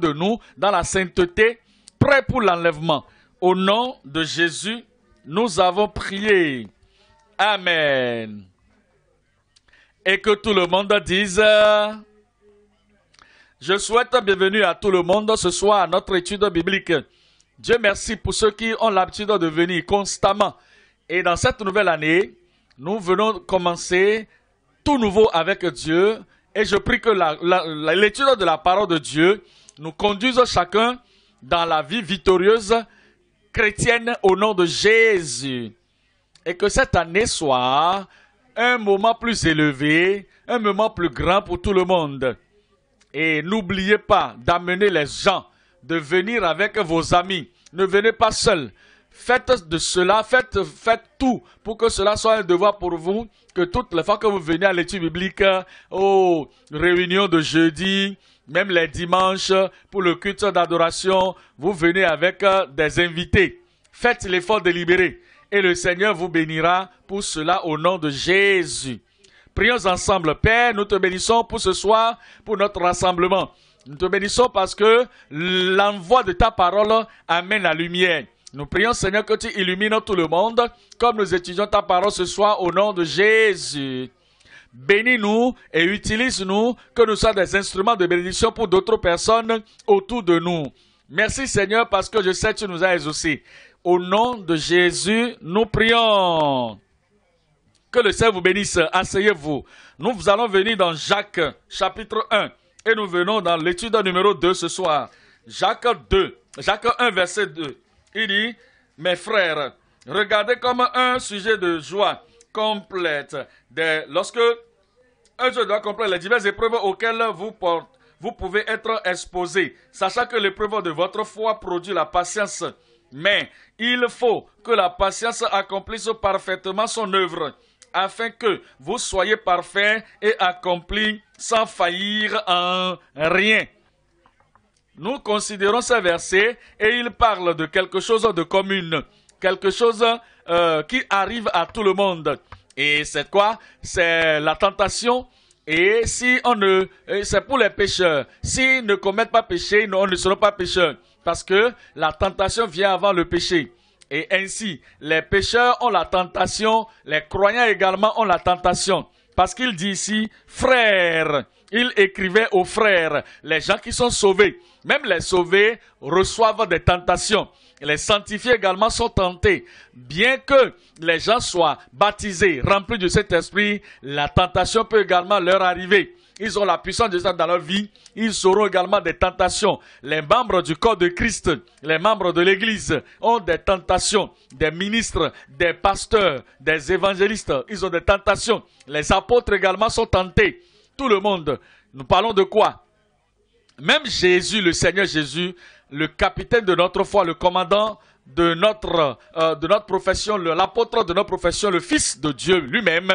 de nous dans la sainteté, prêts pour l'enlèvement. Au nom de Jésus, nous avons prié. Amen. Et que tout le monde dise... Je souhaite bienvenue à tout le monde ce soir à notre étude biblique. Dieu merci pour ceux qui ont l'habitude de venir constamment. Et dans cette nouvelle année, nous venons commencer tout nouveau avec Dieu. Et je prie que l'étude de la parole de Dieu nous conduise chacun dans la vie victorieuse chrétienne au nom de Jésus. Et que cette année soit un moment plus élevé, un moment plus grand pour tout le monde. Et n'oubliez pas d'amener les gens, de venir avec vos amis. Ne venez pas seuls. Faites de cela, faites tout pour que cela soit un devoir pour vous, que toutes les fois que vous venez à l'étude biblique, aux réunions de jeudi, même les dimanches, pour le culte d'adoration, vous venez avec des invités. Faites l'effort délibéré et le Seigneur vous bénira pour cela au nom de Jésus. Prions ensemble. Père, nous te bénissons pour ce soir, pour notre rassemblement. Nous te bénissons parce que l'envoi de ta parole amène la lumière. Nous prions, Seigneur, que tu illumines tout le monde, comme nous étudions ta parole ce soir au nom de Jésus. Bénis-nous et utilise-nous, que nous soyons des instruments de bénédiction pour d'autres personnes autour de nous. Merci, Seigneur, parce que je sais que tu nous as exaucés. Au nom de Jésus, nous prions. Que le Seigneur vous bénisse. Asseyez-vous. Nous allons venir dans Jacques, chapitre 1. Et nous venons dans l'étude numéro 2 ce soir. Jacques 1, verset 2. Il dit, mes frères, regardez comme un sujet de joie complète. Lorsque un sujet de joie complète, les diverses épreuves auxquelles vous pouvez être exposés, sachant que l'épreuve de votre foi produit la patience. Mais il faut que la patience accomplisse parfaitement son œuvre, afin que vous soyez parfaits et accomplis sans faillir en rien. Nous considérons ce verset et il parle de quelque chose de commun, quelque chose qui arrive à tout le monde. Et c'est quoi? C'est la tentation. Et si c'est pour les pécheurs. S'ils ne commettent pas péché, on ne sera pas pécheurs. Parce que la tentation vient avant le péché. Et ainsi, les pécheurs ont la tentation, les croyants également ont la tentation. Parce qu'il dit ici, frères, il écrivait aux frères, les gens qui sont sauvés. Même les sauvés reçoivent des tentations. Les sanctifiés également sont tentés. Bien que les gens soient baptisés, remplis de cet esprit, la tentation peut également leur arriver. Ils ont la puissance de ça dans leur vie. Ils auront également des tentations. Les membres du corps de Christ, les membres de l'Église ont des tentations. Des ministres, des pasteurs, des évangélistes, ils ont des tentations. Les apôtres également sont tentés. Tout le monde. Nous parlons de quoi? Même Jésus, le Seigneur Jésus, le capitaine de notre foi, le commandant de notre profession, l'apôtre de notre profession, le Fils de Dieu lui-même,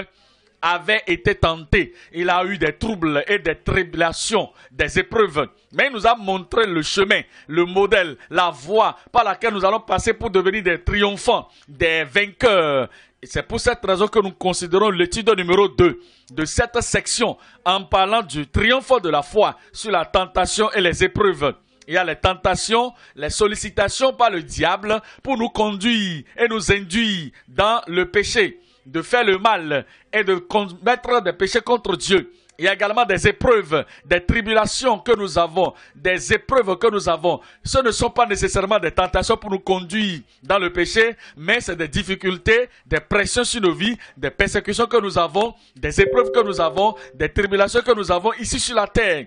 avait été tenté. Il a eu des troubles et des tribulations, des épreuves. Mais il nous a montré le chemin, le modèle, la voie par laquelle nous allons passer pour devenir des triomphants, des vainqueurs. Et c'est pour cette raison que nous considérons l'étude numéro 2 de cette section en parlant du triomphe de la foi sur la tentation et les épreuves. Il y a les tentations, les sollicitations par le diable pour nous conduire et nous induire dans le péché, de faire le mal et de commettre des péchés contre Dieu. Il y a également des épreuves, des tribulations que nous avons, des épreuves que nous avons. Ce ne sont pas nécessairement des tentations pour nous conduire dans le péché, mais c'est des difficultés, des pressions sur nos vies, des persécutions que nous avons, des épreuves que nous avons, des tribulations que nous avons ici sur la terre.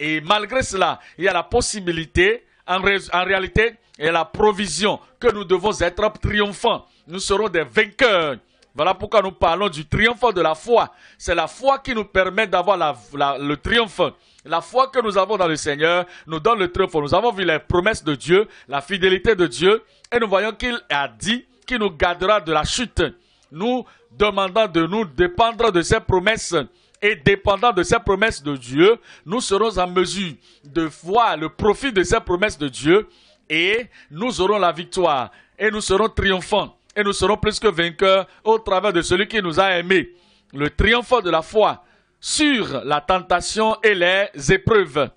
Et malgré cela, il y a la possibilité, en réalité, il y a la provision que nous devons être triomphants. Nous serons des vainqueurs. Voilà pourquoi nous parlons du triomphe de la foi. C'est la foi qui nous permet d'avoir le triomphe. La foi que nous avons dans le Seigneur nous donne le triomphe. Nous avons vu les promesses de Dieu, la fidélité de Dieu, et nous voyons qu'il a dit qu'il nous gardera de la chute. Nous demandons de nous dépendre de ses promesses. Et dépendant de ces promesses de Dieu, nous serons en mesure de voir le profit de ces promesses de Dieu et nous aurons la victoire et nous serons triomphants et nous serons plus que vainqueurs au travers de celui qui nous a aimés. Le triomphe de la foi sur la tentation et les épreuves.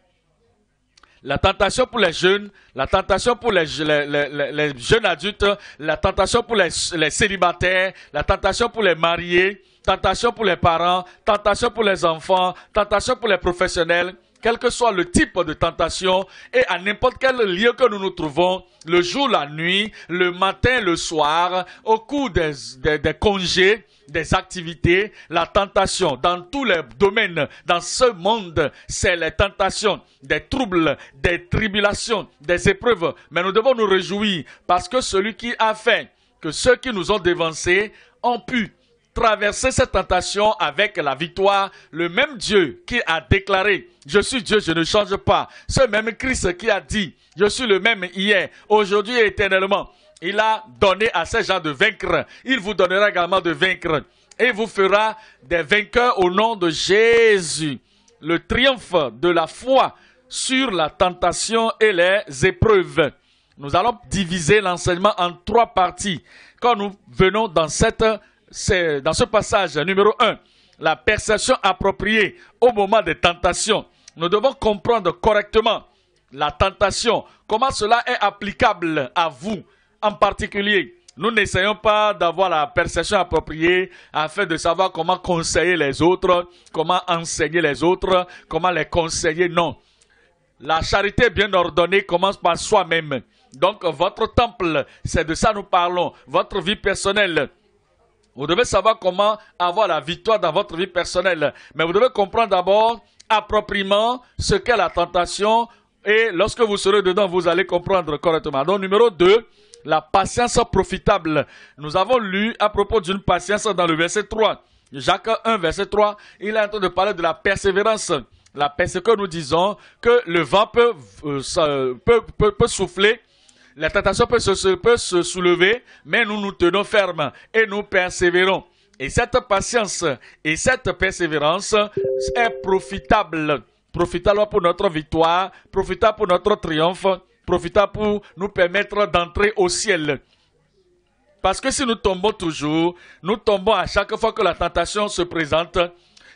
La tentation pour les jeunes, la tentation pour les jeunes adultes, la tentation pour les célibataires, la tentation pour les mariés, tentation pour les parents, tentation pour les enfants, tentation pour les professionnels, quel que soit le type de tentation, et à n'importe quel lieu que nous nous trouvons, le jour, la nuit, le matin, le soir, au cours des congés, des activités, la tentation dans tous les domaines, dans ce monde, c'est les tentations, des troubles, des tribulations, des épreuves. Mais nous devons nous réjouir parce que celui qui a fait que ceux qui nous ont dévancés ont pu traverser cette tentation avec la victoire, le même Dieu qui a déclaré « Je suis Dieu, je ne change pas », ce même Christ qui a dit « Je suis le même hier, aujourd'hui et éternellement », il a donné à ces gens de vaincre. Il vous donnera également de vaincre. Et vous fera des vainqueurs au nom de Jésus. Le triomphe de la foi sur la tentation et les épreuves. Nous allons diviser l'enseignement en 3 parties. Quand nous venons dans ce passage numéro 1, la perception appropriée au moment des tentations. Nous devons comprendre correctement la tentation, comment cela est applicable à vous. En particulier, nous n'essayons pas d'avoir la perception appropriée afin de savoir comment conseiller les autres, comment enseigner les autres, comment les conseiller. Non. La charité bien ordonnée commence par soi-même. Donc, votre temple, c'est de ça nous parlons. Votre vie personnelle. Vous devez savoir comment avoir la victoire dans votre vie personnelle. Mais vous devez comprendre d'abord appropriément ce qu'est la tentation. Et lorsque vous serez dedans, vous allez comprendre correctement. Donc, numéro 2. La patience profitable. Nous avons lu à propos d'une patience dans le verset 3. Jacques 1, verset 3, il est en train de parler de la persévérance. La persévérance que nous disons que le vent peut souffler, la tentation peut se soulever, mais nous nous tenons fermes et nous persévérons. Et cette patience et cette persévérance est profitable. Profitable pour notre victoire, profitable pour notre triomphe, profitable pour nous permettre d'entrer au ciel. Parce que si nous tombons toujours, nous tombons à chaque fois que la tentation se présente.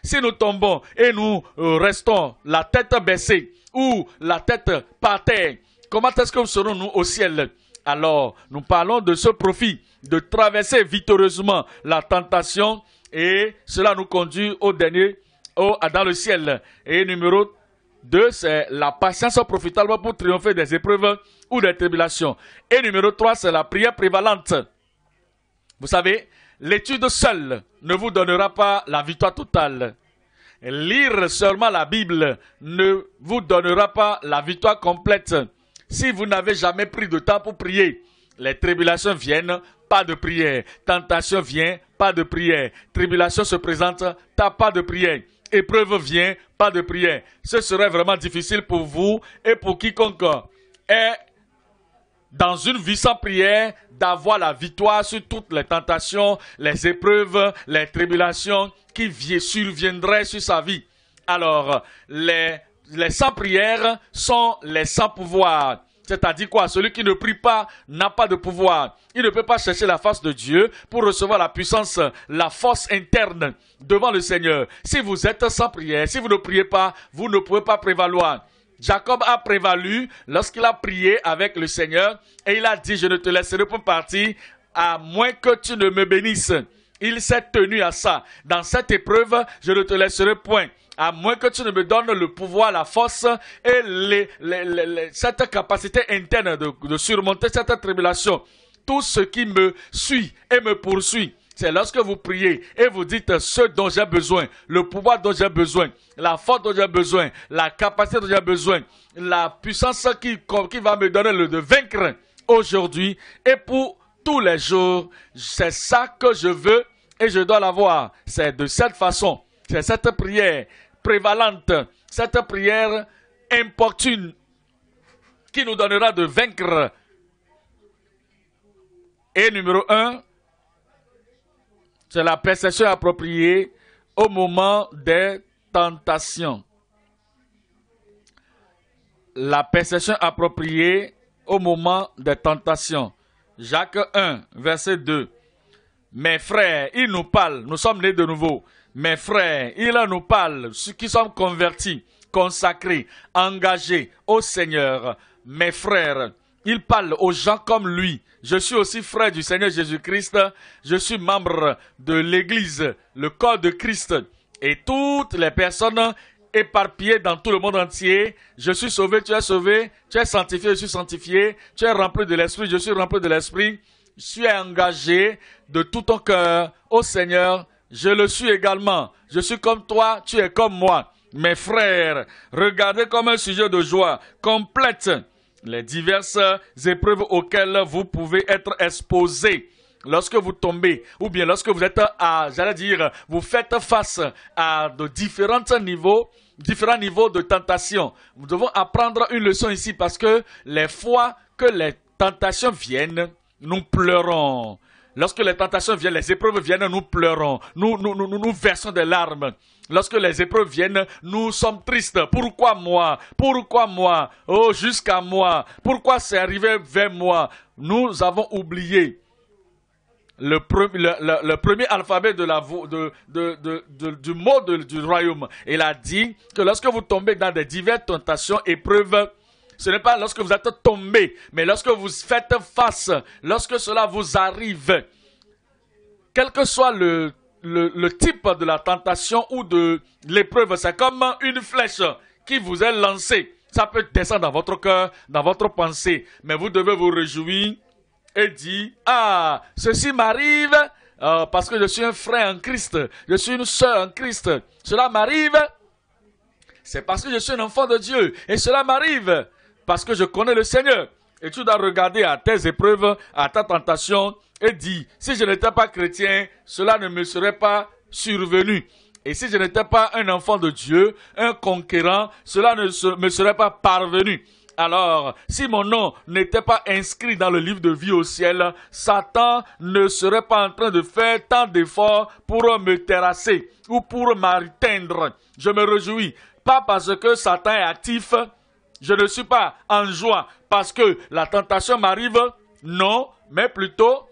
Si nous tombons et nous restons la tête baissée ou la tête par terre, comment est-ce que serons-nous au ciel? Alors, nous parlons de ce profit, de traverser victorieusement la tentation et cela nous conduit dans le ciel. Et numéro 2, c'est la patience profitable pour triompher des épreuves ou des tribulations. Et numéro 3, c'est la prière prévalente. Vous savez, l'étude seule ne vous donnera pas la victoire totale. Lire seulement la Bible ne vous donnera pas la victoire complète. Si vous n'avez jamais pris de temps pour prier, les tribulations viennent, pas de prière. Tentation vient, pas de prière. Tribulation se présente, pas de prière. Épreuve vient, pas de prière. Ce serait vraiment difficile pour vous et pour quiconque est dans une vie sans prière d'avoir la victoire sur toutes les tentations, les épreuves, les tribulations qui surviendraient sur sa vie. Alors, les sans prière sont les sans pouvoir. C'est-à-dire quoi? Celui qui ne prie pas n'a pas de pouvoir. Il ne peut pas chercher la face de Dieu pour recevoir la puissance, la force interne devant le Seigneur. Si vous êtes sans prière, si vous ne priez pas, vous ne pouvez pas prévaloir. Jacob a prévalu lorsqu'il a prié avec le Seigneur et il a dit « Je ne te laisserai pas partir à moins que tu ne me bénisses ». Il s'est tenu à ça. Dans cette épreuve, je ne te laisserai point. À moins que tu ne me donnes le pouvoir, la force et cette capacité interne de surmonter cette tribulation. Tout ce qui me suit et me poursuit, c'est lorsque vous priez et vous dites ce dont j'ai besoin, le pouvoir dont j'ai besoin, la force dont j'ai besoin, la capacité dont j'ai besoin, la puissance qui va me donner de vaincre aujourd'hui et pour tous les jours. C'est ça que je veux et je dois l'avoir. C'est de cette façon, c'est cette prière prévalente, cette prière importune qui nous donnera de vaincre. Et numéro 1, c'est la perception appropriée au moment des tentations. La perception appropriée au moment des tentations. Jacques 1, verset 2. Mes frères, il nous parle, nous sommes nés de nouveau. Mes frères, il nous parle, ceux qui sont convertis. consacrés, engagés au Seigneur. Mes frères, il parle aux gens comme lui. Je suis aussi frère du Seigneur Jésus-Christ. Je suis membre de l'Église, le corps de Christ. Et toutes les personnes éparpillées dans tout le monde entier. Je suis sauvé, tu es sauvé. Tu es sanctifié, je suis sanctifié. Tu es rempli de l'Esprit, je suis rempli de l'Esprit. Je suis engagé de tout ton cœur au Seigneur. Je le suis également. Je suis comme toi, tu es comme moi. Mes frères, regardez comme un sujet de joie complète les diverses épreuves auxquelles vous pouvez être exposés lorsque vous tombez, ou bien lorsque vous êtes vous faites face à de différents niveaux de tentation. Nous devons apprendre une leçon ici parce que les fois que les tentations viennent, nous pleurons. Lorsque les tentations viennent, les épreuves viennent, nous pleurons. Nous versons des larmes. Lorsque les épreuves viennent, nous sommes tristes. Pourquoi moi? Pourquoi moi? Oh, jusqu'à moi. Pourquoi c'est arrivé vers moi? Nous avons oublié le premier alphabet du mot du royaume. Il a dit que lorsque vous tombez dans des diverses tentations, épreuves, ce n'est pas lorsque vous êtes tombé, mais lorsque vous faites face, lorsque cela vous arrive, quel que soit le type de la tentation ou de l'épreuve, c'est comme une flèche qui vous est lancée. Ça peut descendre dans votre cœur, dans votre pensée, mais vous devez vous réjouir et dire, ah, ceci m'arrive parce que je suis un frère en Christ, je suis une sœur en Christ. Cela m'arrive, c'est parce que je suis un enfant de Dieu, et cela m'arrive parce que je connais le Seigneur. Et tu dois regarder à tes épreuves, à ta tentation, et dire, si je n'étais pas chrétien, cela ne me serait pas survenu. Et si je n'étais pas un enfant de Dieu, un conquérant, cela ne me serait pas parvenu. Alors, si mon nom n'était pas inscrit dans le livre de vie au ciel, Satan ne serait pas en train de faire tant d'efforts pour me terrasser ou pour m'atteindre. Je me réjouis, pas parce que Satan est actif. Je ne suis pas en joie parce que la tentation m'arrive, non, mais plutôt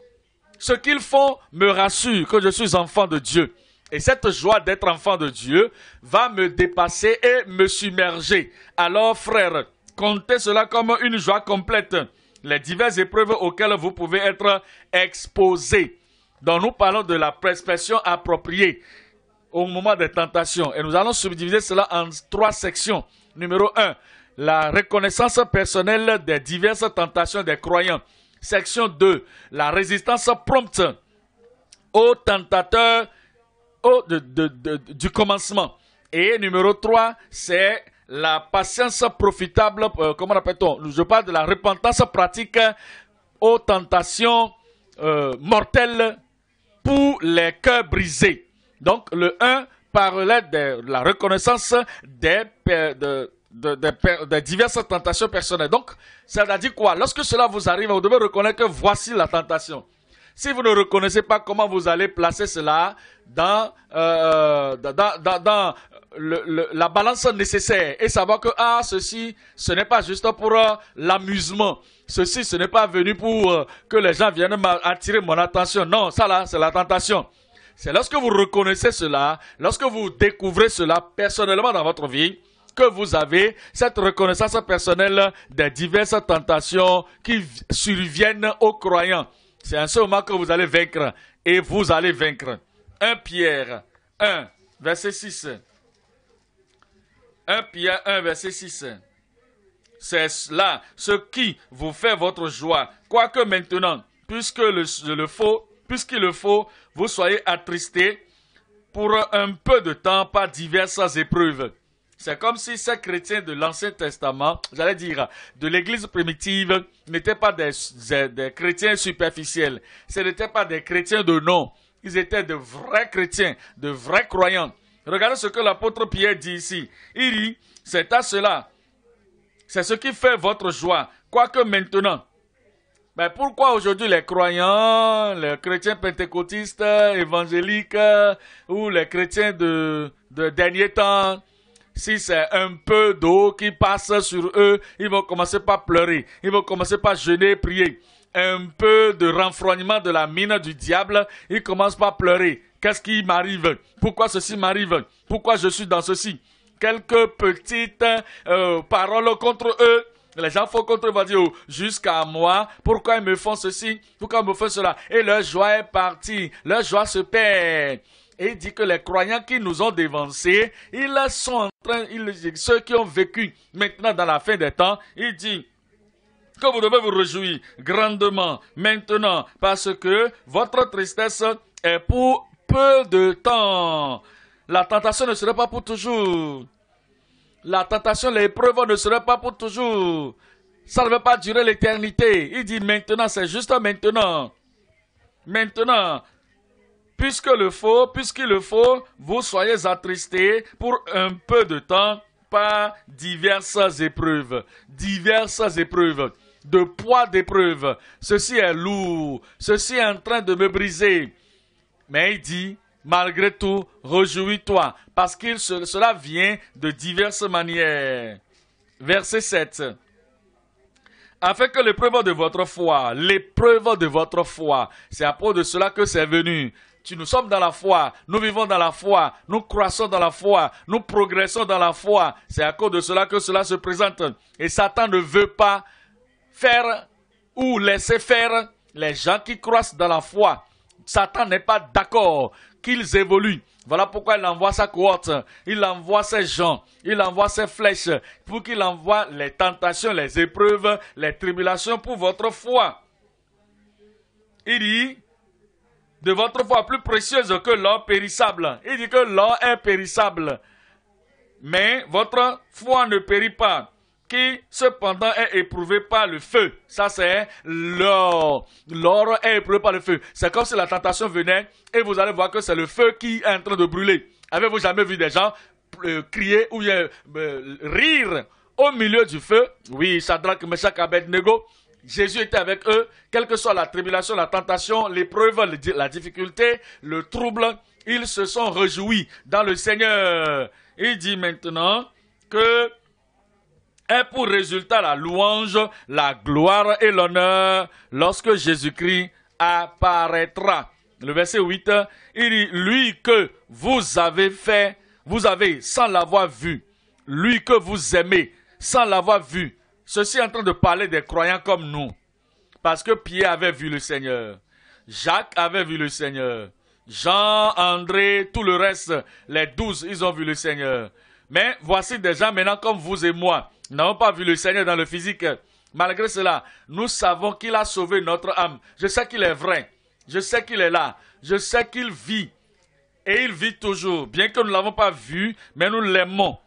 ce qu'ils font me rassure que je suis enfant de Dieu. Et cette joie d'être enfant de Dieu va me dépasser et me submerger. Alors, frères, comptez cela comme une joie complète. Les diverses épreuves auxquelles vous pouvez être exposés. Donc, nous parlons de la prescription appropriée au moment des tentations. Et nous allons subdiviser cela en 3 sections. Numéro 1. La reconnaissance personnelle des diverses tentations des croyants. Section 2. La résistance prompte aux tentateurs du commencement. Et numéro 3, c'est la patience profitable, comment appelle-t-on? Je parle de la repentance pratique aux tentations mortelles pour les cœurs brisés. Donc, le 1 parlait de la reconnaissance des diverses tentations personnelles. Donc, ça veut dire quoi? Lorsque cela vous arrive, vous devez reconnaître que voici la tentation. Si vous ne reconnaissez pas comment vous allez placer cela dans la balance nécessaire et savoir que ceci, ce n'est pas juste pour l'amusement. Ceci, ce n'est pas venu pour que les gens viennent attirer mon attention. Non, ça là, c'est la tentation. C'est lorsque vous reconnaissez cela, lorsque vous découvrez cela personnellement dans votre vie, que vous avez cette reconnaissance personnelle des diverses tentations qui surviennent aux croyants. C'est en ce moment que vous allez vaincre. Et vous allez vaincre. 1 Pierre 1, verset 6. 1 Pierre 1, verset 6. C'est cela, ce qui vous fait votre joie. Quoique maintenant, puisqu'il le faut, vous soyez attristés pour un peu de temps par diverses épreuves. C'est comme si ces chrétiens de l'Ancien Testament, j'allais dire, de l'Église primitive, n'étaient pas des chrétiens superficiels. Ce n'étaient pas des chrétiens de nom. Ils étaient de vrais chrétiens, de vrais croyants. Regardez ce que l'apôtre Pierre dit ici. Il dit, c'est à cela. C'est ce qui fait votre joie. Quoique maintenant. Mais pourquoi aujourd'hui les croyants, les chrétiens pentecôtistes, évangéliques, ou les chrétiens de dernier temps, si c'est un peu d'eau qui passe sur eux, ils vont commencer par pleurer. Ils vont commencer par jeûner, prier. Un peu de renfrognement de la mine du diable, ils commencent par pleurer. Qu'est-ce qui m'arrive? Pourquoi ceci m'arrive? Pourquoi je suis dans ceci? quelques petites paroles contre eux. Les gens font contre eux, vont dire, oh, jusqu'à moi, pourquoi ils me font ceci, pourquoi ils me font cela. Et leur joie est partie, leur joie se perd. Et il dit que les croyants qui nous ont dévancés, ils sont en train, ceux qui ont vécu maintenant dans la fin des temps, il dit que vous devez vous réjouir grandement maintenant parce que votre tristesse est pour peu de temps. La tentation ne sera pas pour toujours. La tentation, l'épreuve ne sera pas pour toujours. Ça ne va pas durer l'éternité. Il dit maintenant, c'est juste maintenant. Maintenant, puisqu'il le faut, vous soyez attristés pour un peu de temps par diverses épreuves. Diverses épreuves. De poids d'épreuves. Ceci est lourd. Ceci est en train de me briser. Mais il dit, malgré tout, réjouis-toi, parce que cela vient de diverses manières. Verset 7. Afin que l'épreuve de votre foi, c'est à propos de cela que c'est venu. Nous sommes dans la foi, nous vivons dans la foi, nous croissons dans la foi, nous progressons dans la foi. C'est à cause de cela que cela se présente. Et Satan ne veut pas faire ou laisser faire les gens qui croissent dans la foi. Satan n'est pas d'accord qu'ils évoluent. Voilà pourquoi il envoie sa cohorte, il envoie ses gens, il envoie ses flèches, pour qu'il envoie les tentations, les épreuves, les tribulations pour votre foi. Il dit, de votre foi plus précieuse que l'or périssable. Il dit que l'or est périssable, mais votre foi ne périt pas, qui cependant est éprouvé par le feu. Ça c'est l'or. L'or est éprouvé par le feu. C'est comme si la tentation venait et vous allez voir que c'est le feu qui est en train de brûler. Avez-vous jamais vu des gens crier ou rire au milieu du feu? Oui, Shadrach, Meshach, Abednego. Jésus était avec eux, quelle que soit la tribulation, la tentation, l'épreuve, la difficulté, le trouble, ils se sont réjouis dans le Seigneur. Il dit maintenant que est pour résultat la louange, la gloire et l'honneur lorsque Jésus-Christ apparaîtra. Le verset 8, il dit, lui que vous avez fait, vous avez sans l'avoir vu, lui que vous aimez sans l'avoir vu. Ceci est en train de parler des croyants comme nous. Parce que Pierre avait vu le Seigneur, Jacques avait vu le Seigneur, Jean, André, tout le reste, les 12, ils ont vu le Seigneur. Mais voici des gens maintenant comme vous et moi, nous n'avons pas vu le Seigneur dans le physique. Malgré cela, nous savons qu'il a sauvé notre âme. Je sais qu'il est vrai. Je sais qu'il est là. Je sais qu'il vit. Et il vit toujours. Bien que nous ne l'avons pas vu, mais nous l'aimons.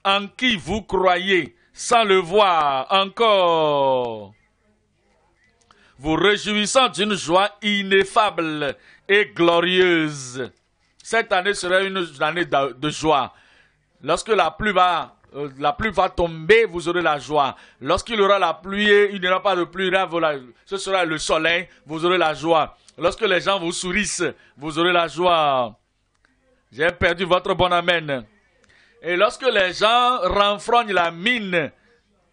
En qui vous croyez, sans le voir encore. Vous réjouissant d'une joie ineffable et glorieuse. Cette année sera une année de joie. Lorsque la pluie va tomber, vous aurez la joie. Lorsqu'il y aura la pluie, il n'y aura pas de pluie, ce sera le soleil, vous aurez la joie. Lorsque les gens vous sourissent, vous aurez la joie. J'ai perdu votre bon amen. Et lorsque les gens renfrognent la mine,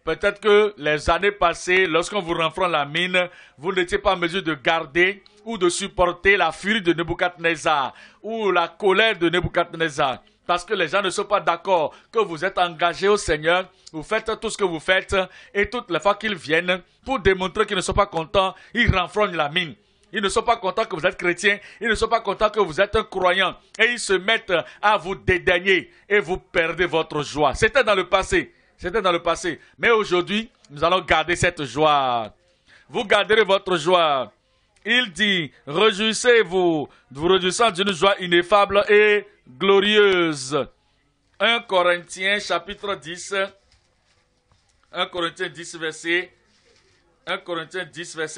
peut-être que les années passées, lorsqu'on vous renfrogne la mine, vous n'étiez pas en mesure de garder ou de supporter la furie de Nebuchadnezzar ou la colère de Nebuchadnezzar. Parce que les gens ne sont pas d'accord que vous êtes engagés au Seigneur, vous faites tout ce que vous faites, et toutes les fois qu'ils viennent, pour démontrer qu'ils ne sont pas contents, ils renfrognent la mine. Ils ne sont pas contents que vous êtes chrétien, ils ne sont pas contents que vous êtes un croyant, et ils se mettent à vous dédaigner, et vous perdez votre joie. C'était dans le passé, mais aujourd'hui, nous allons garder cette joie. Vous garderez votre joie. Il dit, réjouissez-vous, vous réjouissant d'une joie ineffable et glorieuse. 1 Corinthiens chapitre 10, 1 Corinthiens 10 verset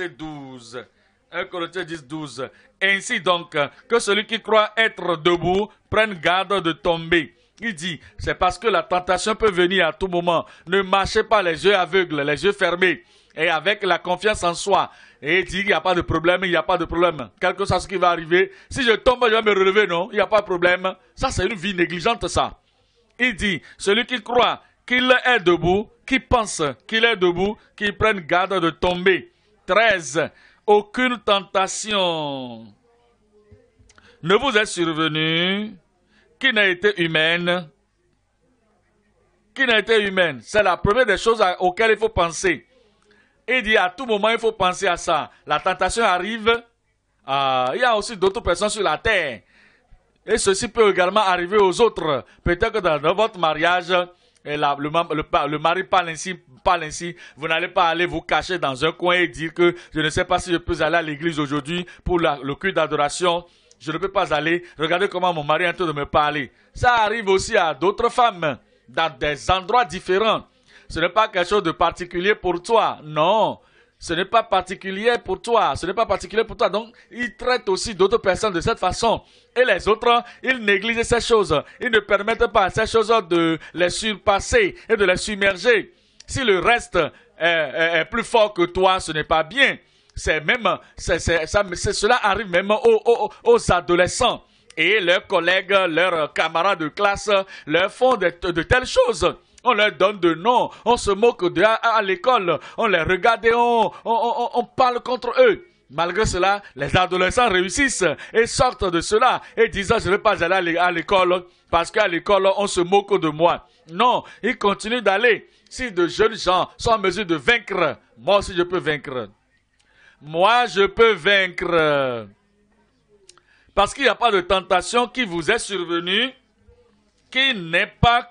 12. 1 Corinthiens 10, 12. Ainsi donc, que celui qui croit être debout prenne garde de tomber. Il dit, c'est parce que la tentation peut venir à tout moment. Ne marchez pas les yeux aveugles, les yeux fermés, et avec la confiance en soi. Et il dit qu'il n'y a pas de problème, il n'y a pas de problème. Quel que soit ce qui va arriver, si je tombe, je vais me relever, non, il n'y a pas de problème. Ça, c'est une vie négligente, ça. Il dit, celui qui croit qu'il est debout, qui pense qu'il est debout, qu'il prenne garde de tomber. 13. Aucune tentation ne vous est survenue qui n'a été humaine, qui n'a été humaine. C'est la première des choses auxquelles il faut penser. Il dit à tout moment, il faut penser à ça. La tentation arrive. Il y a aussi d'autres personnes sur la terre. Et ceci peut également arriver aux autres. Peut-être que dans votre mariage, le mari parle ainsi, vous n'allez pas aller vous cacher dans un coin et dire que je ne sais pas si je peux aller à l'église aujourd'hui pour le culte d'adoration. Je ne peux pas aller. Regardez comment mon mari est en train de me parler. Ça arrive aussi à d'autres femmes dans des endroits différents. Ce n'est pas quelque chose de particulier pour toi. Non. Ce n'est pas particulier pour toi. Ce n'est pas particulier pour toi. Donc, il traite aussi d'autres personnes de cette façon. Et les autres, ils négligent ces choses. Ils ne permettent pas à ces choses de les surpasser et de les submerger. Si le reste est plus fort que toi, ce n'est pas bien. Cela arrive même aux adolescents. Et leurs collègues, leurs camarades de classe leur font de telles choses. On leur donne de noms, on se moque d'eux à l'école, on les regarde et on parle contre eux. Malgré cela, les adolescents réussissent et sortent de cela et disent « je ne vais pas aller à l'école parce qu'à l'école, on se moque de moi ». Non, ils continuent d'aller. Si de jeunes gens sont en mesure de vaincre, moi aussi je peux vaincre. Moi, je peux vaincre. Parce qu'il n'y a pas de tentation qui vous est survenue, qui n'est pas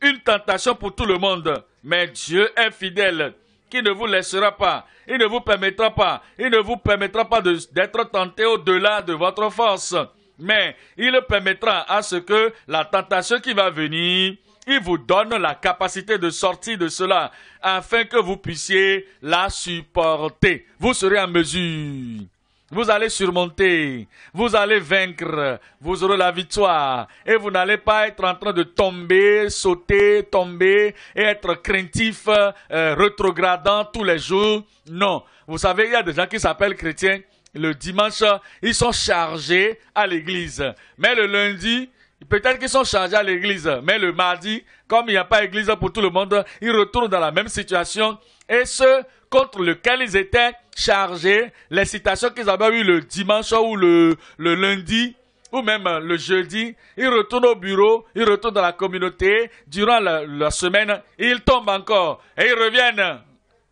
une tentation pour tout le monde. Mais Dieu est fidèle, qui ne vous laissera pas. Il ne vous permettra pas. Il ne vous permettra pas d'être tenté au-delà de votre force. Mais il permettra à ce que la tentation qui va venir, il vous donne la capacité de sortir de cela, afin que vous puissiez la supporter. Vous serez en mesure. Vous allez surmonter. Vous allez vaincre. Vous aurez la victoire. Et vous n'allez pas être en train de tomber, sauter, tomber, et être craintif, rétrogradant tous les jours. Non. Vous savez, il y a des gens qui s'appellent chrétiens. Le dimanche, ils sont chargés à l'église. Mais le lundi, peut-être qu'ils sont chargés à l'église, mais le mardi, comme il n'y a pas d'église pour tout le monde, ils retournent dans la même situation. Et ceux contre lesquels ils étaient chargés, les citations qu'ils avaient eues le dimanche ou le lundi, ou même le jeudi, ils retournent au bureau, ils retournent dans la communauté, durant la semaine, ils tombent encore, et ils reviennent.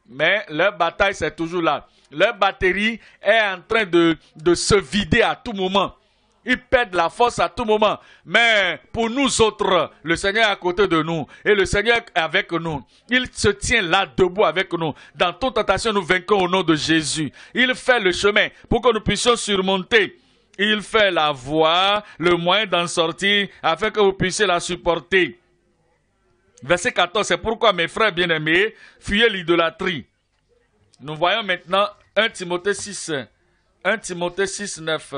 Mais leur bataille, c'est toujours là. Leur batterie est en train de se vider à tout moment. Ils perdent la force à tout moment. Mais pour nous autres, le Seigneur est à côté de nous. Et le Seigneur est avec nous. Il se tient là debout avec nous. Dans toute tentation, nous vainquons au nom de Jésus. Il fait le chemin pour que nous puissions surmonter. Il fait la voie, le moyen d'en sortir, afin que vous puissiez la supporter. Verset 14, c'est pourquoi mes frères bien-aimés, fuyez l'idolâtrie. Nous voyons maintenant 1 Timothée 6, 1 Timothée 6, 9.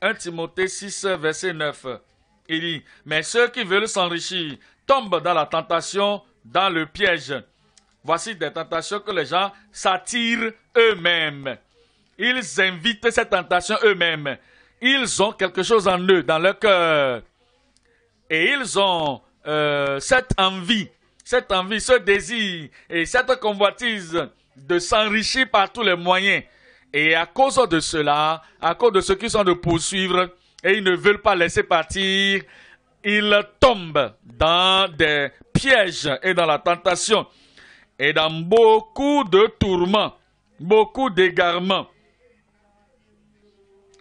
1 Timothée 6, verset 9. Il dit, mais ceux qui veulent s'enrichir tombent dans la tentation, dans le piège. Voici des tentations que les gens s'attirent eux-mêmes. Ils invitent cette tentation eux-mêmes. Ils ont quelque chose en eux, dans leur cœur. Et ils ont cette envie, ce désir et cette convoitise de s'enrichir par tous les moyens. Et à cause de cela, à cause de ceux qui sont de poursuivre, et ils ne veulent pas laisser partir, ils tombent dans des pièges et dans la tentation, et dans beaucoup de tourments, beaucoup d'égarements.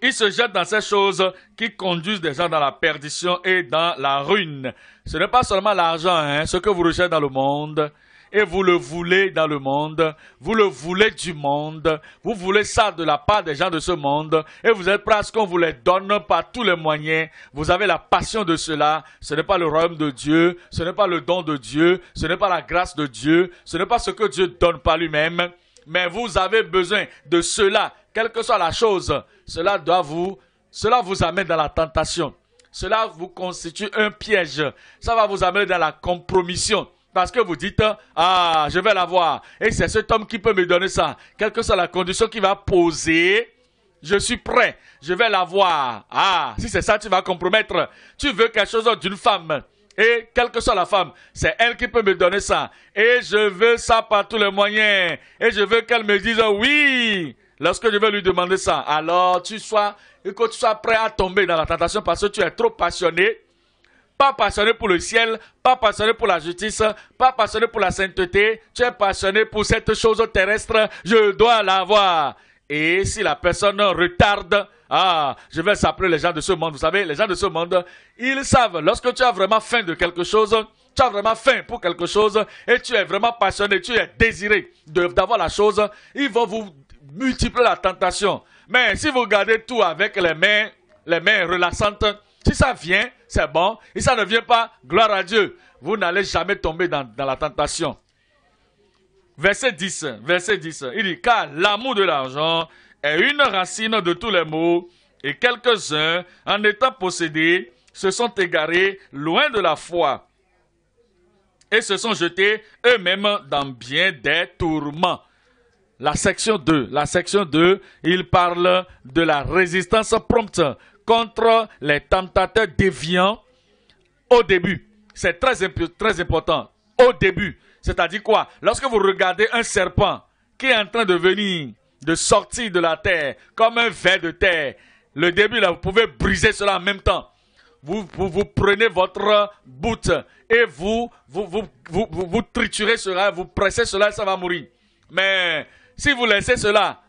Ils se jettent dans ces choses qui conduisent des gens dans la perdition et dans la ruine. Ce n'est pas seulement l'argent, ce que vous recherchez dans le monde, et vous le voulez dans le monde, vous le voulez du monde, vous voulez ça de la part des gens de ce monde, et vous êtes prêts à ce qu'on vous les donne par tous les moyens. Vous avez la passion de cela. Ce n'est pas le royaume de Dieu, ce n'est pas le don de Dieu, ce n'est pas la grâce de Dieu, ce n'est pas ce que Dieu donne par lui-même, mais vous avez besoin de cela, quelle que soit la chose. Cela vous amène dans la tentation. Cela vous constitue un piège. Ça va vous amener dans la compromission. Parce que vous dites, ah, je vais l'avoir. Et c'est cet homme qui peut me donner ça. Quelle que soit la condition qu'il va poser, je suis prêt. Je vais l'avoir. Ah, si c'est ça, tu vas compromettre. Tu veux quelque chose d'une femme. Et quelle que soit la femme, c'est elle qui peut me donner ça. Et je veux ça par tous les moyens. Et je veux qu'elle me dise oui. Lorsque je vais lui demander ça, alors que tu sois prêt à tomber dans la tentation parce que tu es trop passionné pas passionné pour le ciel, pas passionné pour la justice, pas passionné pour la sainteté, tu es passionné pour cette chose terrestre, je dois l'avoir. Et si la personne retarde, je vais s'appeler les gens de ce monde. Vous savez, les gens de ce monde, ils savent, lorsque tu as vraiment faim de quelque chose, tu as vraiment faim pour quelque chose, et tu es vraiment passionné, tu es désiré d'avoir la chose, ils vont vous multiplier la tentation. Mais si vous gardez tout avec les mains relaxantes, si ça vient, c'est bon. Et ça ne vient pas, gloire à Dieu. Vous n'allez jamais tomber dans la tentation. Verset 10, il dit, car l'amour de l'argent est une racine de tous les maux, et quelques-uns, en étant possédés, se sont égarés loin de la foi, et se sont jetés eux-mêmes dans bien des tourments. La section 2, il parle de la résistance prompte contre les tentateurs déviants au début. C'est très important. Au début. C'est-à-dire quoi? Lorsque vous regardez un serpent qui est en train de sortir de la terre, comme un ver de terre, le début là, vous pouvez briser cela en même temps. Vous prenez votre bout et vous triturez cela, vous pressez cela et ça va mourir. Mais si vous laissez cela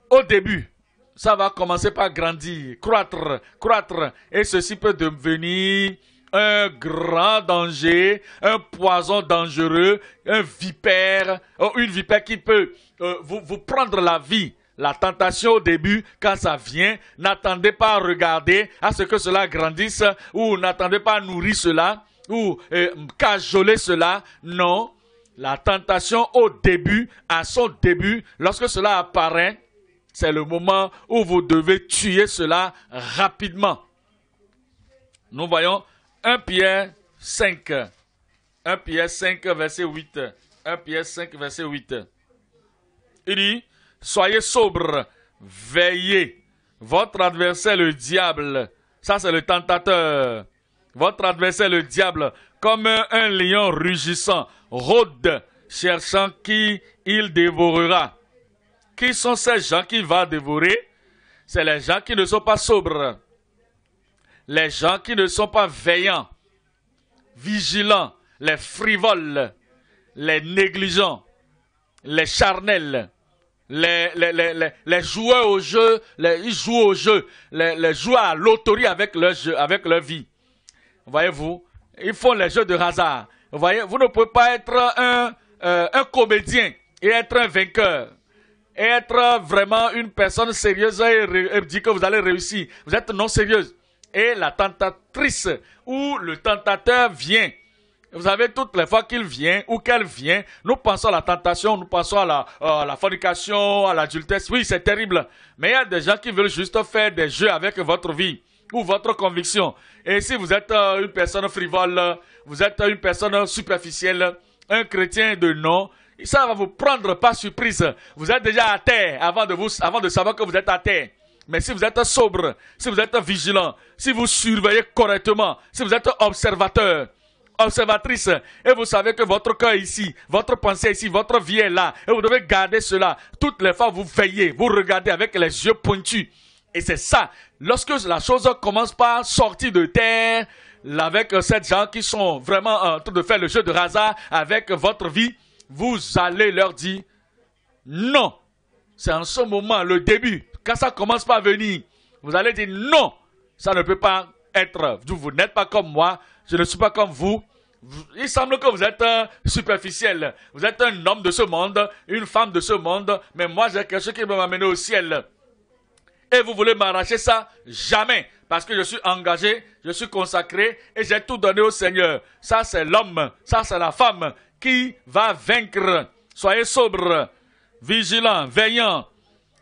au début, ça va commencer par grandir, croître, et ceci peut devenir un grand danger, un poison dangereux, une vipère qui peut vous prendre la vie. La tentation au début, quand ça vient, n'attendez pas à regarder à ce que cela grandisse, ou n'attendez pas à nourrir cela, ou cajoler cela. Non, la tentation au début, à son début, lorsque cela apparaît, c'est le moment où vous devez tuer cela rapidement. Nous voyons 1 Pierre 5, verset 8. 1 Pierre 5, verset 8. Il dit, soyez sobres, veillez. Votre adversaire, le diable, ça c'est le tentateur. Votre adversaire, le diable, comme un lion rugissant, rôde, cherchant qui il dévorera. Qui sont ces gens qu'il va dévorer? C'est les gens qui ne sont pas sobres. Les gens qui ne sont pas veillants, vigilants, les frivoles, les négligents, les charnels, les joueurs au jeu, ils jouent au jeu, les joueurs à loterie avec leur vie. Voyez-vous, ils font les jeux de hasard. Voyez, vous ne pouvez pas être un comédien et être un vainqueur. Et être vraiment une personne sérieuse et dire que vous allez réussir. Vous êtes non sérieuse. Et la tentatrice ou le tentateur vient. Vous savez, toutes les fois qu'il vient ou qu'elle vient, nous pensons à la tentation, nous pensons à la fornication, à l'adultère. Oui, c'est terrible. Mais il y a des gens qui veulent juste faire des jeux avec votre vie ou votre conviction. Et si vous êtes une personne frivole, vous êtes une personne superficielle, un chrétien de nom, ça va vous prendre par surprise. Vous êtes déjà à terre avant de savoir que vous êtes à terre. Mais si vous êtes sobre, si vous êtes vigilant, si vous surveillez correctement, si vous êtes observateur, observatrice, et vous savez que votre cœur est ici, votre pensée est ici, votre vie est là, et vous devez garder cela. Toutes les fois, vous veillez, vous regardez avec les yeux pointus. Et c'est ça. Lorsque la chose commence par sortir de terre, avec ces gens qui sont vraiment en train de faire le jeu de hasard avec votre vie, vous allez leur dire non. C'est en ce moment, le début, quand ça commence par venir, vous allez dire non, ça ne peut pas être. Vous n'êtes pas comme moi, je ne suis pas comme vous. Il semble que vous êtes superficiel. Vous êtes un homme de ce monde, une femme de ce monde, mais moi j'ai quelque chose qui va m'amener au ciel. Et vous voulez m'arracher ça? Jamais. Parce que je suis engagé, je suis consacré et j'ai tout donné au Seigneur. Ça c'est l'homme, ça c'est la femme qui va vaincre. Soyez sobres, vigilants, veillants,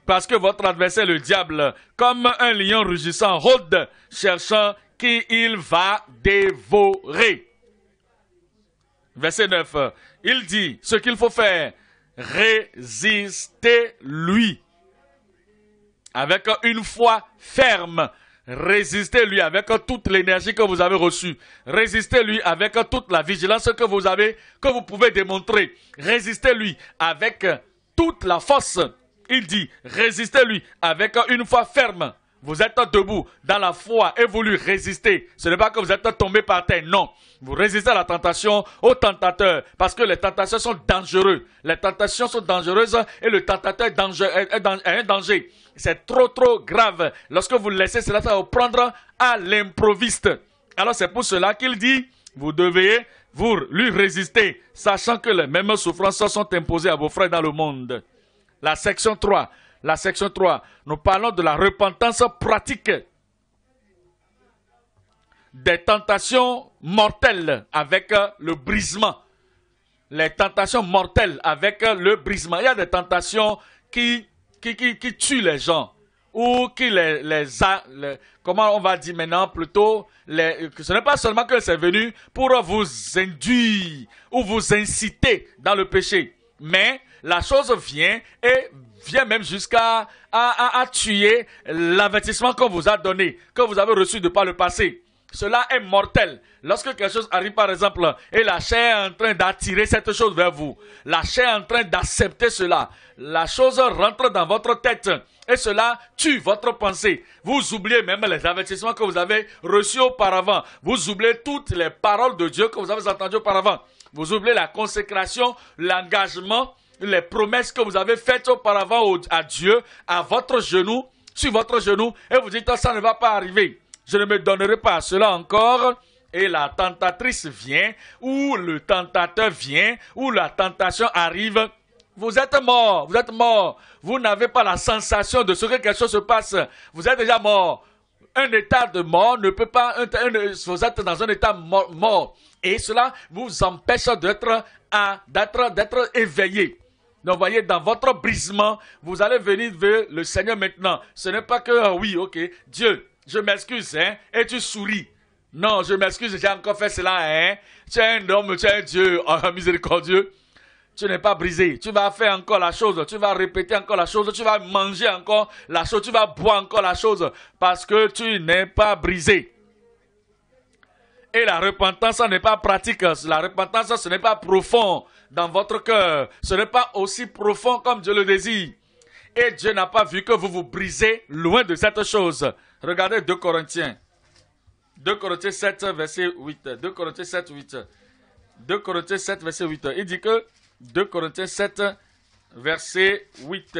parce que votre adversaire, le diable, comme un lion rugissant, rôde, cherchant qui il va dévorer. Verset 9, il dit, ce qu'il faut faire, résistez-lui avec une foi ferme. Résistez-lui avec toute l'énergie que vous avez reçue. Résistez-lui avec toute la vigilance que vous pouvez démontrer. Résistez-lui avec toute la force. Il dit, résistez-lui avec une foi ferme. Vous êtes debout dans la foi et vous lui résistez. Ce n'est pas que vous êtes tombé par terre, non. Vous résistez à la tentation, au tentateur, parce que les tentations sont dangereuses. Les tentations sont dangereuses et le tentateur est un danger. C'est trop grave. Lorsque vous laissez cela, ça va vous prendre à l'improviste. Alors c'est pour cela qu'il dit, vous devez vous lui résister, sachant que les mêmes souffrances sont imposées à vos frères dans le monde. La section 3. La section 3, nous parlons de la repentance pratique des tentations mortelles avec le brisement. Les tentations mortelles avec le brisement. Il y a des tentations qui tuent les gens ou qui comment on va dire maintenant plutôt, ce n'est pas seulement que c'est venu pour vous induire ou vous inciter dans le péché, mais la chose vient même jusqu'à tuer l'avertissement qu'on vous a donné, que vous avez reçu de par le passé. Cela est mortel. Lorsque quelque chose arrive, par exemple, et la chair est en train d'attirer cette chose vers vous, la chair est en train d'accepter cela, la chose rentre dans votre tête et cela tue votre pensée. Vous oubliez même les avertissements que vous avez reçus auparavant. Vous oubliez toutes les paroles de Dieu que vous avez entendues auparavant. Vous oubliez la consécration, l'engagement, les promesses que vous avez faites auparavant à Dieu, à votre genou, sur votre genou, et vous dites, ça ne va pas arriver. Je ne me donnerai pas à cela encore. Et la tentatrice vient, ou le tentateur vient, ou la tentation arrive. Vous êtes mort, vous êtes mort. Vous n'avez pas la sensation de ce que quelque chose se passe. Vous êtes déjà mort. Un état de mort ne peut pas, vous êtes dans un état mort. Et cela vous empêche d'être éveillé. Donc, voyez, dans votre brisement, vous allez venir vers le Seigneur maintenant. Ce n'est pas que, oui, ok, Dieu, je m'excuse, hein, et tu souris. Non, je m'excuse, j'ai encore fait cela, hein. Tu es un homme, tu es un Dieu, oh, miséricordieux. Tu n'es pas brisé. Tu vas faire encore la chose, tu vas répéter encore la chose, tu vas manger encore la chose, tu vas boire encore la chose, parce que tu n'es pas brisé. Et la repentance, ce n'est pas pratique. La repentance, ce n'est pas profond dans votre cœur. Ce n'est pas aussi profond comme Dieu le désire. Et Dieu n'a pas vu que vous vous brisez loin de cette chose. Regardez 2 Corinthiens. 2 Corinthiens 7, verset 8. 2 Corinthiens 7, 8. 2 Corinthiens 7, verset 8. Il dit que 2 Corinthiens 7, verset 8.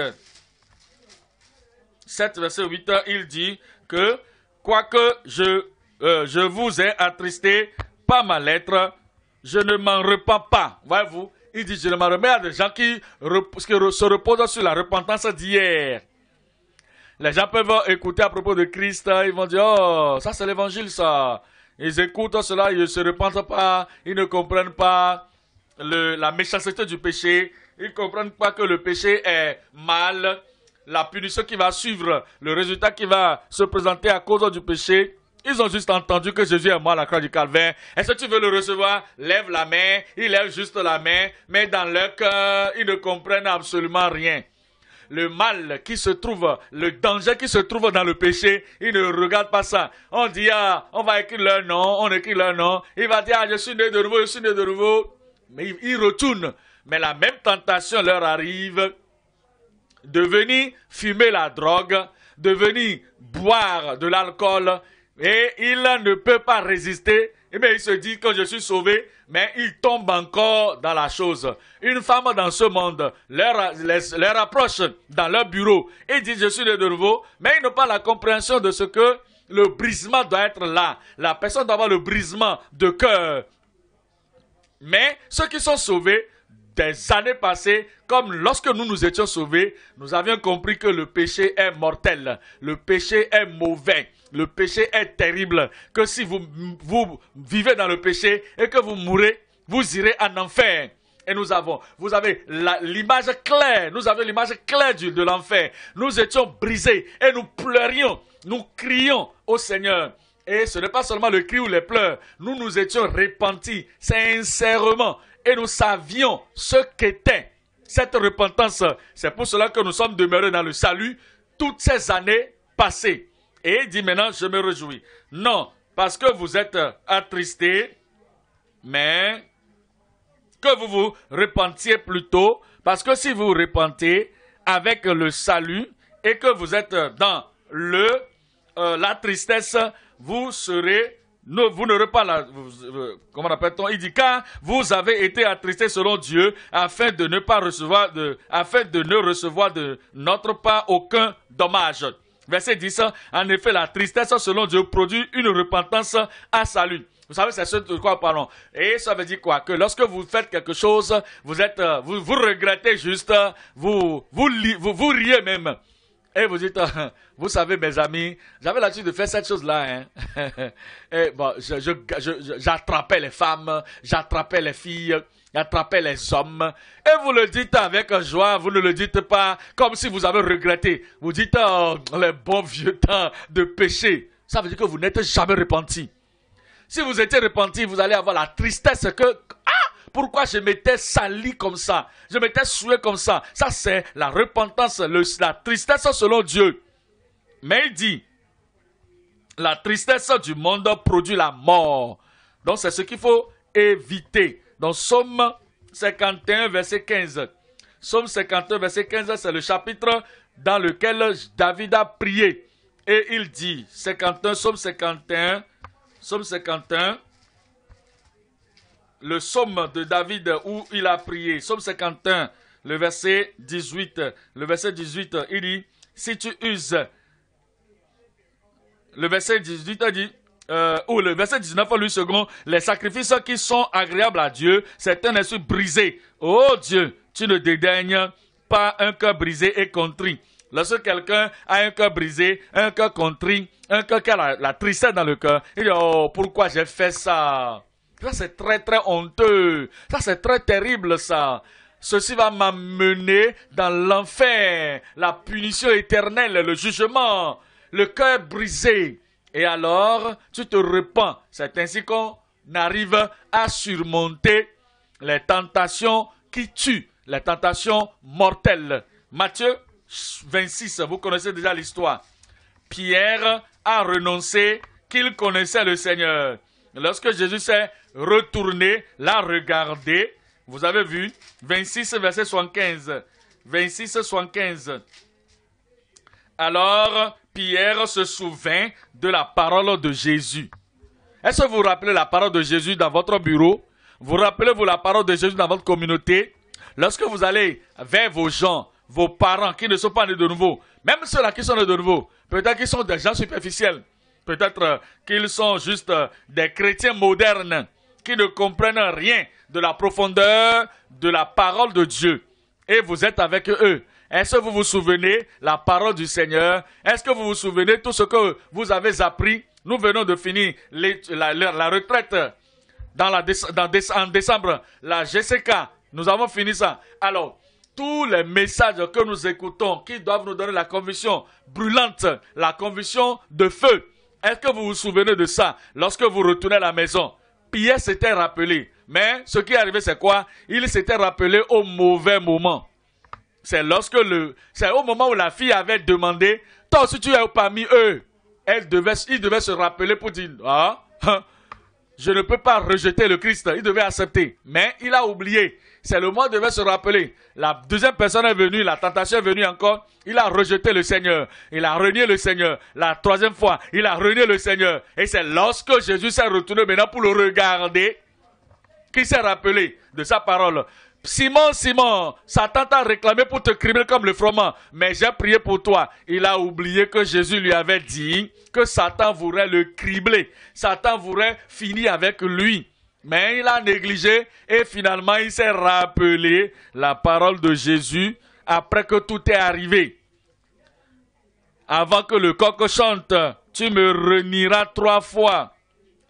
7, verset 8, il dit que quoique je vous ai attristé par ma lettre, je ne m'en repens pas. Voyez-vous, il dit je ne m'en remets à des gens qui se reposent sur la repentance d'hier. Les gens peuvent écouter à propos de Christ, ils vont dire, oh, ça c'est l'évangile ça. Ils écoutent cela, ils ne se repentent pas, ils ne comprennent pas la méchanceté du péché, ils ne comprennent pas que le péché est mal, la punition qui va suivre, le résultat qui va se présenter à cause du péché. Ils ont juste entendu que Jésus est mort à la croix du calvaire. Est-ce que tu veux le recevoir? Lève la main. Ils lèvent juste la main. Mais dans leur cœur, ils ne comprennent absolument rien. Le mal qui se trouve, le danger qui se trouve dans le péché, ils ne regardent pas ça. On dit, ah, on va écrire leur nom, on écrit leur nom. Il va dire, ah, je suis né de nouveau, je suis né de nouveau. Mais ils retournent. Mais la même tentation leur arrive de venir fumer la drogue, de venir boire de l'alcool. Et il ne peut pas résister. Et bien, il se dit que je suis sauvé, mais il tombe encore dans la chose. Une femme dans ce monde leur approche dans leur bureau et dit je suis né de nouveau, mais ils n'ont pas la compréhension de ce que le brisement doit être là. La personne doit avoir le brisement de cœur. Mais ceux qui sont sauvés, des années passées, comme lorsque nous étions sauvés, nous avions compris que le péché est mortel, le péché est mauvais. Le péché est terrible, que si vous vivez dans le péché et que vous mourrez, vous irez en enfer. Et vous avez l'image claire, nous avons l'image claire de l'enfer. Nous étions brisés et nous pleurions, nous crions au Seigneur. Et ce n'est pas seulement le cri ou les pleurs, nous nous étions repentis sincèrement et nous savions ce qu'était cette repentance. C'est pour cela que nous sommes demeurés dans le salut toutes ces années passées. Et il dit maintenant, je me réjouis. Non, parce que vous êtes attristés, mais que vous vous repentiez plutôt. Parce que si vous vous repentez avec le salut et que vous êtes dans la tristesse, vous n'aurez pas la... comment appelle-t-on? Il dit, car vous avez été attristés selon Dieu, afin de ne recevoir de notre part aucun dommage. Verset 10, en effet, la tristesse selon Dieu produit une repentance à salut. Vous savez, c'est ce de quoi nous parlons. Et ça veut dire quoi? Que lorsque vous faites quelque chose, vous regrettez juste, vous riez même. Et vous dites, vous savez, mes amis, j'avais l'habitude de faire cette chose-là. Hein. Et bon, j'attrapais les femmes, j'attrapais les filles, j'attrapais les hommes. Et vous le dites avec joie, vous ne le dites pas comme si vous avez regretté. Vous dites, les bons vieux temps de péché. Ça veut dire que vous n'êtes jamais repenti. Si vous étiez repenti, vous allez avoir la tristesse que... Pourquoi je m'étais sali comme ça? Je m'étais souillé comme ça. Ça, c'est la repentance, la tristesse selon Dieu. Mais il dit, la tristesse du monde produit la mort. Donc, c'est ce qu'il faut éviter. Donc, Psaume 51, verset 15. Psaume 51, verset 15, c'est le chapitre dans lequel David a prié. Et il dit, Psaume 51, le psaume de David où il a prié, psaume 51, le verset 18, il dit, si tu uses, le verset 18 dit, ou le verset 19, lui second, les sacrifices qui sont agréables à Dieu, c'est un esprit brisé. Oh Dieu, tu ne dédaignes pas un cœur brisé et contrit. Lorsque quelqu'un a un cœur brisé, un cœur contrit, un cœur qui a la tristesse dans le cœur, il dit, oh, pourquoi j'ai fait ça? Ça, c'est très, très honteux. Ça, c'est très terrible, ça. Ceci va m'amener dans l'enfer, la punition éternelle, le jugement, le cœur brisé. Et alors, tu te repens. C'est ainsi qu'on arrive à surmonter les tentations qui tuent, les tentations mortelles. Matthieu 26, vous connaissez déjà l'histoire. Pierre a renoncé qu'il connaissait le Seigneur. Lorsque Jésus s'est retourné, l'a regardé, vous avez vu, 26, verset 75. 26, 75. Alors, Pierre se souvint de la parole de Jésus. Est-ce que vous vous rappelez la parole de Jésus dans votre bureau? Vous rappelez-vous la parole de Jésus dans votre communauté? Lorsque vous allez vers vos gens, vos parents qui ne sont pas nés de nouveau, même ceux-là qui sont nés de nouveau, peut-être qu'ils sont des gens superficiels. Peut-être qu'ils sont juste des chrétiens modernes qui ne comprennent rien de la profondeur de la parole de Dieu. Et vous êtes avec eux. Est-ce que vous vous souvenez la parole du Seigneur? Est-ce que vous vous souvenez tout ce que vous avez appris? Nous venons de finir la retraite en décembre, la GCK. Nous avons fini ça. Alors, tous les messages que nous écoutons qui doivent nous donner la conviction brûlante, la conviction de feu. Est-ce que vous vous souvenez de ça? Lorsque vous retournez à la maison, Pierre s'était rappelé. Mais ce qui est arrivé, c'est quoi? Il s'était rappelé au mauvais moment. C'est au moment où la fille avait demandé, toi aussi tu es parmi eux. Il devait se rappeler pour dire, je ne peux pas rejeter le Christ. Il devait accepter. Mais il a oublié. C'est le moment où il devait se rappeler. La deuxième personne est venue, la tentation est venue encore. Il a rejeté le Seigneur. Il a renié le Seigneur. La troisième fois, il a renié le Seigneur. Et c'est lorsque Jésus s'est retourné maintenant pour le regarder, qu'il s'est rappelé de sa parole. Simon, Simon, Satan t'a réclamé pour te cribler comme le froment, mais j'ai prié pour toi. Il a oublié que Jésus lui avait dit que Satan voudrait le cribler. Satan voudrait finir avec lui. Mais il a négligé et finalement il s'est rappelé la parole de Jésus après que tout est arrivé. Avant que le coq chante, tu me renieras 3 fois.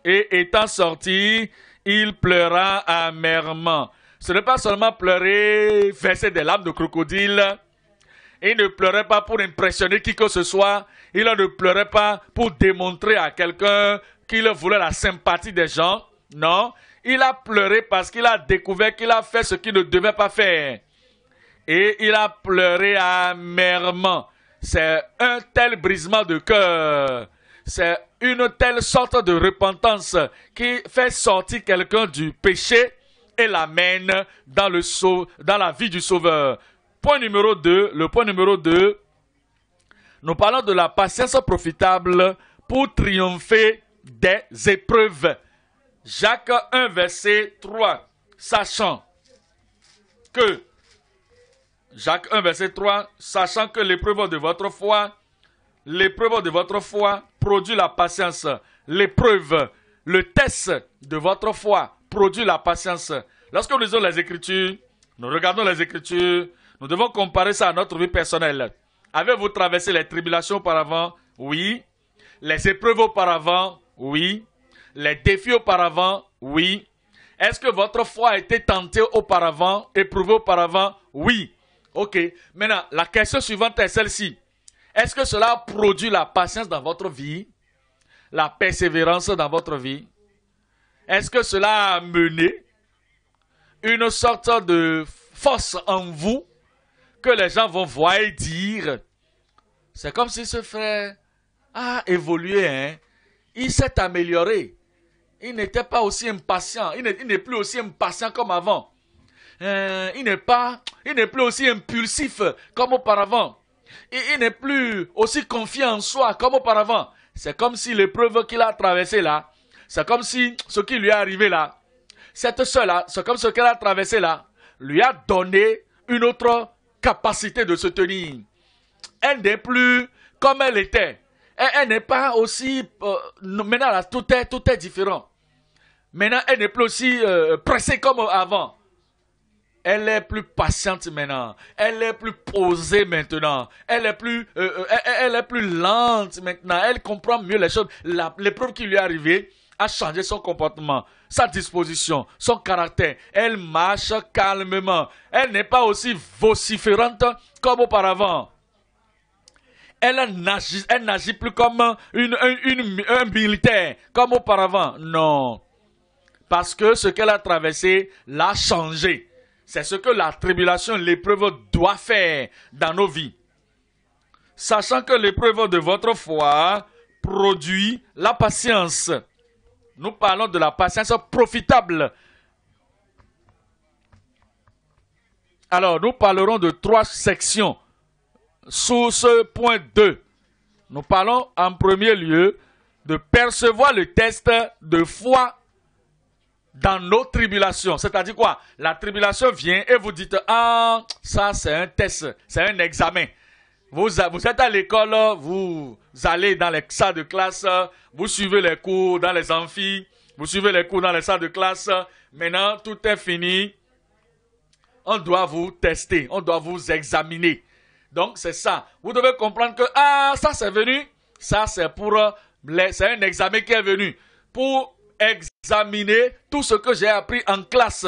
Et étant sorti, il pleura amèrement. Ce n'est pas seulement pleurer, verser des larmes de crocodile. Il ne pleurait pas pour impressionner qui que ce soit. Il ne pleurait pas pour démontrer à quelqu'un qu'il voulait la sympathie des gens. Non, il a pleuré parce qu'il a découvert qu'il a fait ce qu'il ne devait pas faire. Et il a pleuré amèrement. C'est un tel brisement de cœur. C'est une telle sorte de repentance qui fait sortir quelqu'un du péché et l'amène dans la vie du Sauveur. Le point numéro 2, Nous parlons de la patience profitable pour triompher des épreuves. Jacques 1, verset 3. Sachant que l'épreuve de votre foi produit la patience. L'épreuve, le test de votre foi produit la patience. Lorsque nous lisons les Écritures, nous regardons les Écritures, nous devons comparer ça à notre vie personnelle. Avez-vous traversé les tribulations auparavant? Oui. Les épreuves auparavant? Oui. Les défis auparavant? Oui. Est-ce que votre foi a été tentée auparavant, éprouvée auparavant? Oui. Ok. Maintenant, la question suivante est celle-ci. Est-ce que cela produit la patience dans votre vie? La persévérance dans votre vie? Est-ce que cela a mené une sorte de force en vous que les gens vont voir et dire? C'est comme si ce frère a évolué, hein? Il s'est amélioré. Il n'était pas aussi impatient. Il n'est plus aussi impatient comme avant. Il n'est plus aussi impulsif comme auparavant. Il n'est plus aussi confiant en soi comme auparavant. C'est comme si l'épreuve qu'il a traversée là, c'est comme si ce qui lui est arrivé là, cette soeur-là, c'est comme ce qu'elle a traversé là, lui a donné une autre capacité de se tenir. Elle n'est plus comme elle était. Elle n'est pas aussi... maintenant, là, tout est différent. Maintenant, elle n'est plus aussi pressée comme avant. Elle est plus patiente maintenant. Elle est plus posée maintenant. Elle est plus lente maintenant. Elle comprend mieux les choses. L'épreuve qui lui est arrivée a changé son comportement, sa disposition, son caractère. Elle marche calmement. Elle n'est pas aussi vociférante comme auparavant. Elle n'agit plus comme un militaire, comme auparavant. Non. Parce que ce qu'elle a traversé l'a changé. C'est ce que la tribulation, l'épreuve doit faire dans nos vies. Sachant que l'épreuve de votre foi produit la patience. Nous parlons de la patience profitable. Alors, nous parlerons de 3 sections. Sous ce point 2, nous parlons en premier lieu de percevoir le test de foi dans nos tribulations. C'est-à-dire quoi? La tribulation vient et vous dites, ah, ça c'est un test, c'est un examen. Vous êtes à l'école, vous allez dans les salles de classe, vous suivez les cours dans les amphis, vous suivez les cours dans les salles de classe. Maintenant, tout est fini. On doit vous tester, on doit vous examiner. Donc, c'est ça. Vous devez comprendre que, ah, ça c'est venu, ça c'est c'est un examen qui est venu pour examiner tout ce que j'ai appris en classe.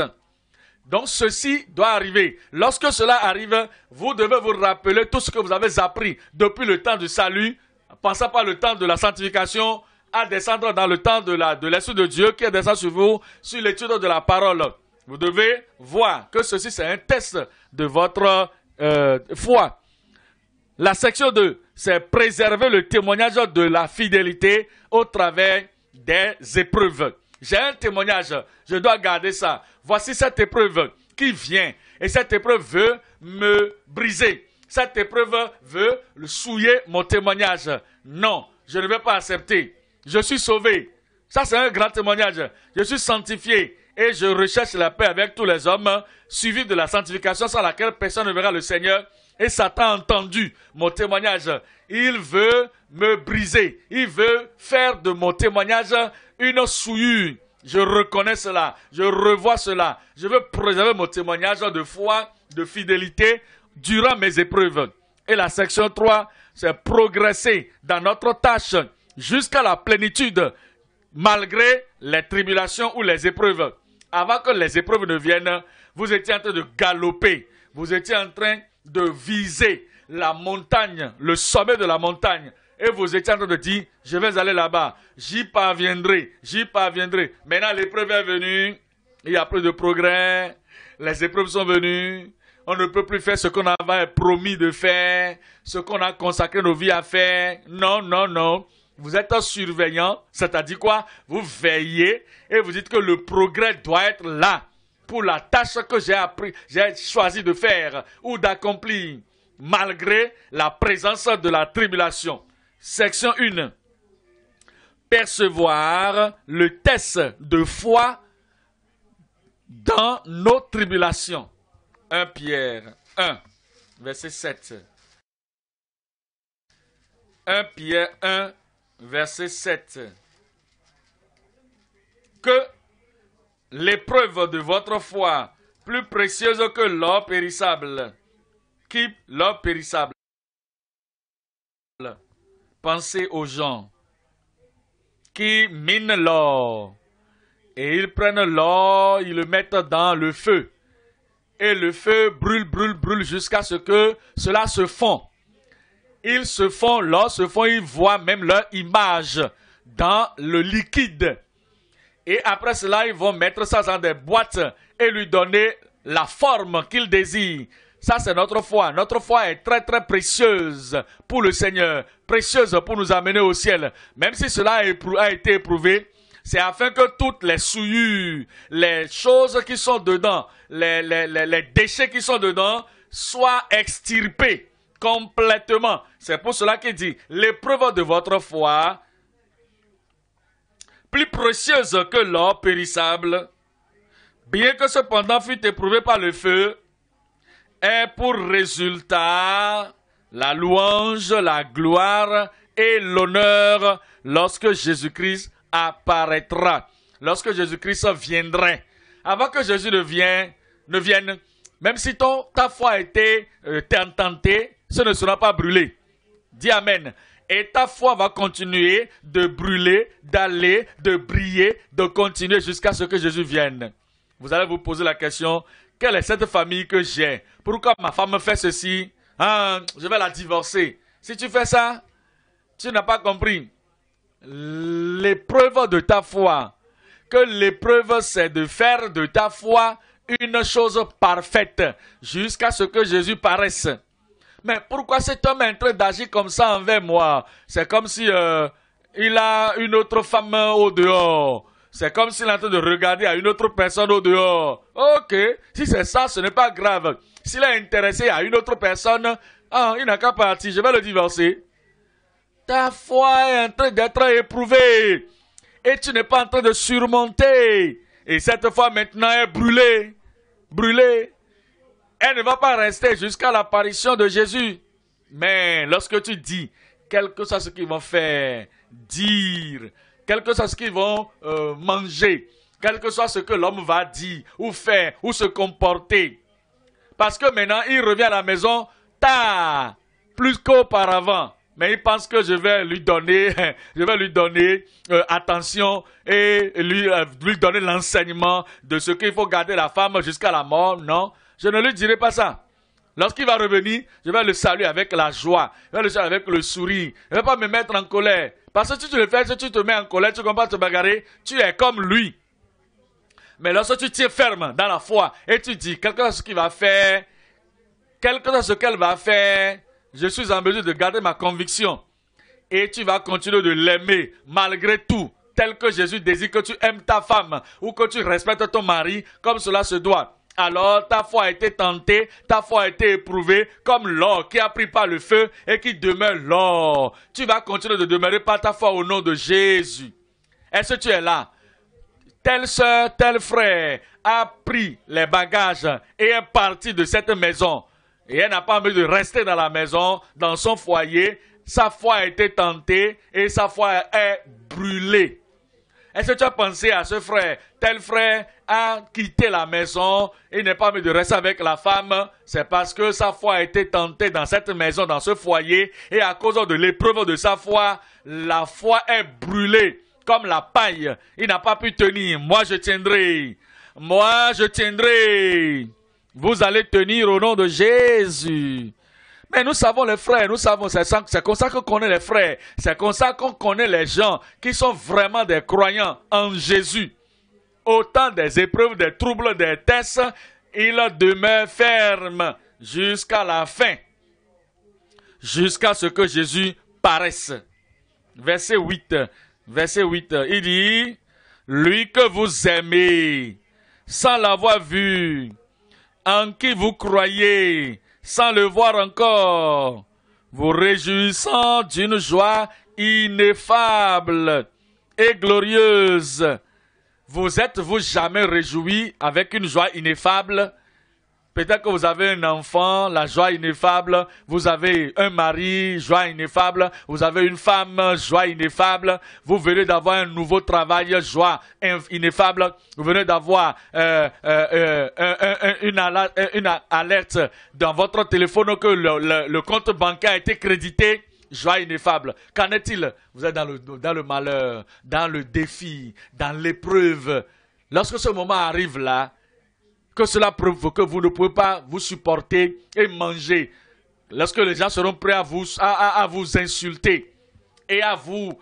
Donc, ceci doit arriver. Lorsque cela arrive, vous devez vous rappeler tout ce que vous avez appris depuis le temps du salut, passant par le temps de la sanctification, à descendre dans le temps de l'Esprit de Dieu qui est descendu sur vous, sur l'étude de la parole. Vous devez voir que ceci, c'est un test de votre foi. La section 2, c'est préserver le témoignage de la fidélité au travers des épreuves. J'ai un témoignage, je dois garder ça. Voici cette épreuve qui vient. Et cette épreuve veut me briser. Cette épreuve veut souiller mon témoignage. Non, je ne vais pas accepter. Je suis sauvé. Ça, c'est un grand témoignage. Je suis sanctifié. Et je recherche la paix avec tous les hommes, suivi de la sanctification sans laquelle personne ne verra le Seigneur. Et Satan a entendu mon témoignage. Il veut me briser. Il veut faire de mon témoignage une souillure. Je reconnais cela. Je revois cela. Je veux préserver mon témoignage de foi, de fidélité durant mes épreuves. Et la section 3, c'est progresser dans notre tâche jusqu'à la plénitude, malgré les tribulations ou les épreuves. Avant que les épreuves ne viennent, vous étiez en train de galoper. Vous étiez en train de viser la montagne, le sommet de la montagne. Et vous étiez en train de dire, je vais aller là-bas, j'y parviendrai, j'y parviendrai. Maintenant, l'épreuve est venue, il n'y a plus de progrès, les épreuves sont venues, on ne peut plus faire ce qu'on avait promis de faire, ce qu'on a consacré nos vies à faire. Non, non, non. Vous êtes un surveillant, c'est-à-dire quoi? Vous veillez et vous dites que le progrès doit être là pour la tâche que j'ai choisi de faire ou d'accomplir. malgré la présence de la tribulation. Section 1. Percevoir le test de foi dans nos tribulations. 1 Pierre 1, verset 7. 1 Pierre 1, verset 7. Que l'épreuve de votre foi, plus précieuse que l'or périssable, l'or périssable. Pensez aux gens qui minent l'or et ils prennent l'or, ils le mettent dans le feu et le feu brûle jusqu'à ce que cela se fond. Ils se font, l'or se fond, ils voient même leur image dans le liquide. Et après cela, ils vont mettre ça dans des boîtes et lui donner la forme qu'ils désirent. Ça, c'est notre foi. Notre foi est très, très précieuse pour le Seigneur. Précieuse pour nous amener au ciel. Même si cela a été éprouvé, c'est afin que toutes les souillures, les choses qui sont dedans, les déchets qui sont dedans, soient extirpés complètement. C'est pour cela qu'il dit, l'épreuve de votre foi, plus précieuse que l'or périssable, bien que cependant fût éprouvé par le feu, est pour résultat la louange, la gloire et l'honneur lorsque Jésus-Christ apparaîtra, lorsque Jésus-Christ viendrait. Avant que Jésus ne vienne, même si ta foi a été tentée, ce ne sera pas brûlé. Dis Amen. Et ta foi va continuer de brûler, d'aller, de briller, de continuer jusqu'à ce que Jésus vienne. Vous allez vous poser la question, quelle est cette famille que j'ai? Pourquoi ma femme fait ceci? Je vais la divorcer. Si tu fais ça, tu n'as pas compris. L'épreuve de ta foi, que l'épreuve c'est de faire de ta foi une chose parfaite jusqu'à ce que Jésus paraisse. Mais pourquoi cet homme est en train d'agir comme ça envers moi? C'est comme si il a une autre femme au dehors. C'est comme s'il est en train de regarder à une autre personne au dehors. Ok, si c'est ça, ce n'est pas grave. S'il est intéressé à une autre personne, il n'a qu'à partir, je vais le divorcer. Ta foi est en train d'être éprouvée. Et tu n'es pas en train de surmonter. Et cette foi maintenant est brûlée. Brûlée. Elle ne va pas rester jusqu'à l'apparition de Jésus. Mais lorsque tu dis, quel que soit ce qu'ils vont faire, dire, quel que soit ce qu'ils vont manger, quel que soit ce que l'homme va dire, ou faire, ou se comporter. Parce que maintenant, il revient à la maison tard, plus qu'auparavant. Mais il pense que je vais lui donner attention et lui donner l'enseignement de ce qu'il faut garder la femme jusqu'à la mort. Non, je ne lui dirai pas ça. Lorsqu'il va revenir, je vais le saluer avec la joie, je vais le saluer avec le sourire. Je ne vais pas me mettre en colère. Parce que si tu le fais, si tu te mets en colère, tu ne vas pas te bagarrer, tu es comme lui. Mais lorsque tu tiens ferme dans la foi et tu dis, quel que soit ce qu'il va faire, quel que soit ce qu'elle va faire, je suis en mesure de garder ma conviction. Et tu vas continuer de l'aimer malgré tout, tel que Jésus désire que tu aimes ta femme ou que tu respectes ton mari comme cela se doit. Alors ta foi a été tentée, ta foi a été éprouvée comme l'or qui a pris par le feu et qui demeure l'or. Tu vas continuer de demeurer par ta foi au nom de Jésus. Est-ce que tu es là? Telle soeur, tel frère a pris les bagages et est parti de cette maison. Et elle n'a pas envie de rester dans la maison, dans son foyer. Sa foi a été tentée et sa foi est brûlée. Est-ce que tu as pensé à ce frère? Tel frère a quitté la maison, il n'est pas envie de rester avec la femme. C'est parce que sa foi a été tentée dans cette maison, dans ce foyer. Et à cause de l'épreuve de sa foi, la foi est brûlée comme la paille. Il n'a pas pu tenir. Moi je tiendrai. Moi je tiendrai. Vous allez tenir au nom de Jésus. Mais nous savons les frères, nous savons, c'est comme ça qu'on connaît les frères. C'est comme ça qu'on connaît les gens qui sont vraiment des croyants en Jésus. Au temps des épreuves, des troubles, des tests, ils demeurent fermes jusqu'à la fin. Jusqu'à ce que Jésus paraisse. Verset 8, il dit, lui que vous aimez, sans l'avoir vu, en qui vous croyez, sans le voir encore, vous réjouissant d'une joie ineffable et glorieuse. Vous êtes-vous jamais réjoui avec une joie ineffable? Peut-être que vous avez un enfant, la joie ineffable. Vous avez un mari, joie ineffable. Vous avez une femme, joie ineffable. Vous venez d'avoir un nouveau travail, joie ineffable. Vous venez d'avoir une alerte dans votre téléphone que le compte bancaire a été crédité. Joie ineffable. Qu'en est-il? Vous êtes dans le malheur, dans le défi, dans l'épreuve. Lorsque ce moment arrive là, que cela prouve que vous ne pouvez pas vous supporter et manger. Lorsque les gens seront prêts à vous insulter et à vous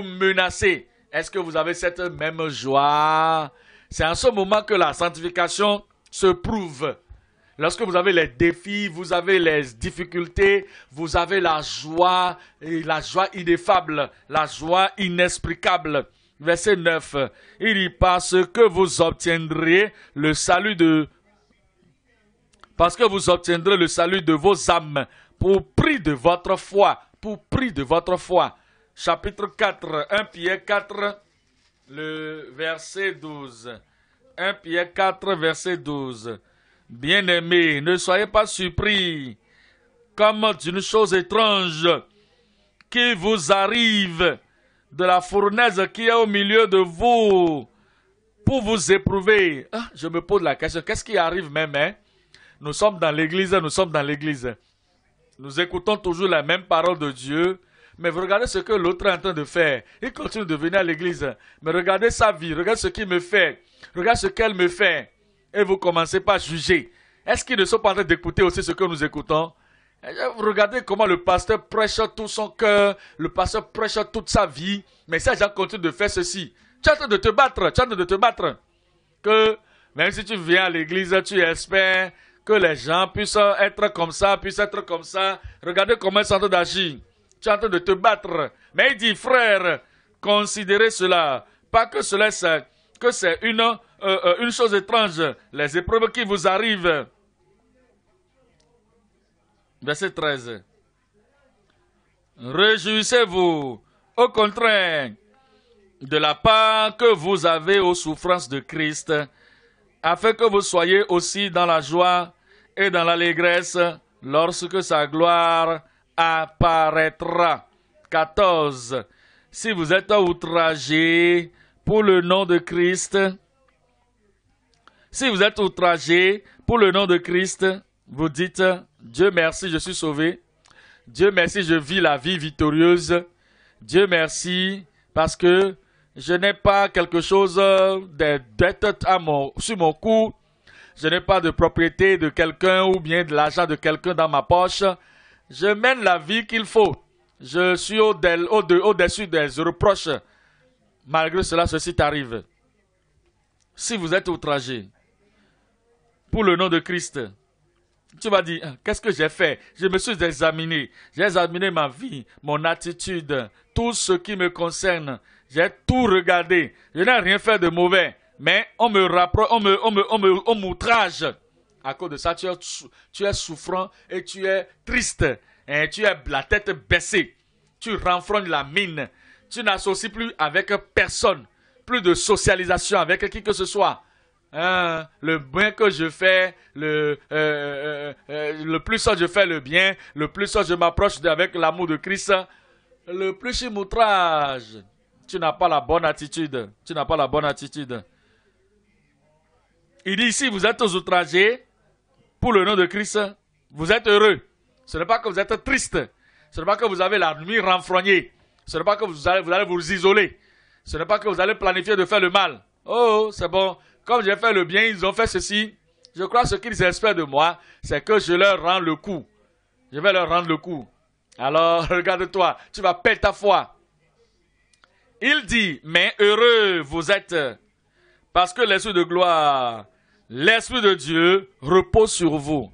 menacer, est-ce que vous avez cette même joie? C'est en ce moment que la sanctification se prouve. Lorsque vous avez les défis, vous avez les difficultés, vous avez la joie, et la joie ineffable, la joie inexplicable. Verset 9, il dit, parce que vous obtiendrez le salut de vos âmes pour prix de votre foi, Chapitre 4, 1 Pierre 4, le verset 12. 1 Pierre 4, verset 12. Bien-aimés, ne soyez pas surpris comme d'une chose étrange qui vous arrive de la fournaise qui est au milieu de vous pour vous éprouver. Ah, je me pose la question, qu'est-ce qui arrive même, hein? Nous sommes dans l'église. Nous écoutons toujours la même parole de Dieu, mais vous regardez ce que l'autre est en train de faire. Il continue de venir à l'église, mais regardez sa vie, regardez ce qu'il me fait, regardez ce qu'elle me fait, et vous commencez pas à juger. Est-ce qu'ils ne sont pas en train d'écouter aussi ce que nous écoutons? Regardez comment le pasteur prêche tout son cœur, le pasteur prêche toute sa vie, mais ces gens continuent de faire ceci. Tu es en train de te battre, Que même si tu viens à l'église, tu espères que les gens puissent être comme ça, Regardez comment ils sont en train d'agir. Tu es en train de te battre. Mais il dit, frère, considérez cela, pas que cela c'est une chose étrange, les épreuves qui vous arrivent. Verset 13. Réjouissez-vous, au contraire, de la part que vous avez aux souffrances de Christ, afin que vous soyez aussi dans la joie et dans l'allégresse lorsque sa gloire apparaîtra. 14. Si vous êtes outragés pour le nom de Christ, vous dites, Dieu merci, je suis sauvé. Dieu merci, je vis la vie victorieuse. Dieu merci, parce que je n'ai pas quelque chose de dette sur mon cou. Je n'ai pas de propriété de quelqu'un ou bien de l'argent de quelqu'un dans ma poche. Je mène la vie qu'il faut. Je suis au-dessus des reproches. Malgré cela, ceci t'arrive. Si vous êtes outragé pour le nom de Christ, tu vas dire, qu'est-ce que j'ai fait? Je me suis examiné. J'ai examiné ma vie, mon attitude, tout ce qui me concerne. J'ai tout regardé. Je n'ai rien fait de mauvais. Mais on m'outrage. À cause de ça, tu es souffrant et tu es triste. Et tu as la tête baissée. Tu renfrognes la mine. Tu n'associes plus avec personne. Plus de socialisation avec qui que ce soit. Le bien que je fais, le plus je fais le bien, le plus je m'approche avec l'amour de Christ, le plus je m'outrage. Tu n'as pas la bonne attitude. Il dit ici, vous êtes outragés pour le nom de Christ, vous êtes heureux. Ce n'est pas que vous êtes triste. Ce n'est pas que vous avez la nuit renfrognée. Ce n'est pas que vous allez vous isoler. Ce n'est pas que vous allez planifier de faire le mal. Oh, c'est bon. Comme j'ai fait le bien, ils ont fait ceci. Je crois que ce qu'ils espèrent de moi, c'est que je leur rends le coup. Je vais leur rendre le coup. Alors, regarde-toi, tu vas perdre ta foi. Il dit, mais heureux vous êtes, parce que l'Esprit de gloire, l'Esprit de Dieu repose sur vous.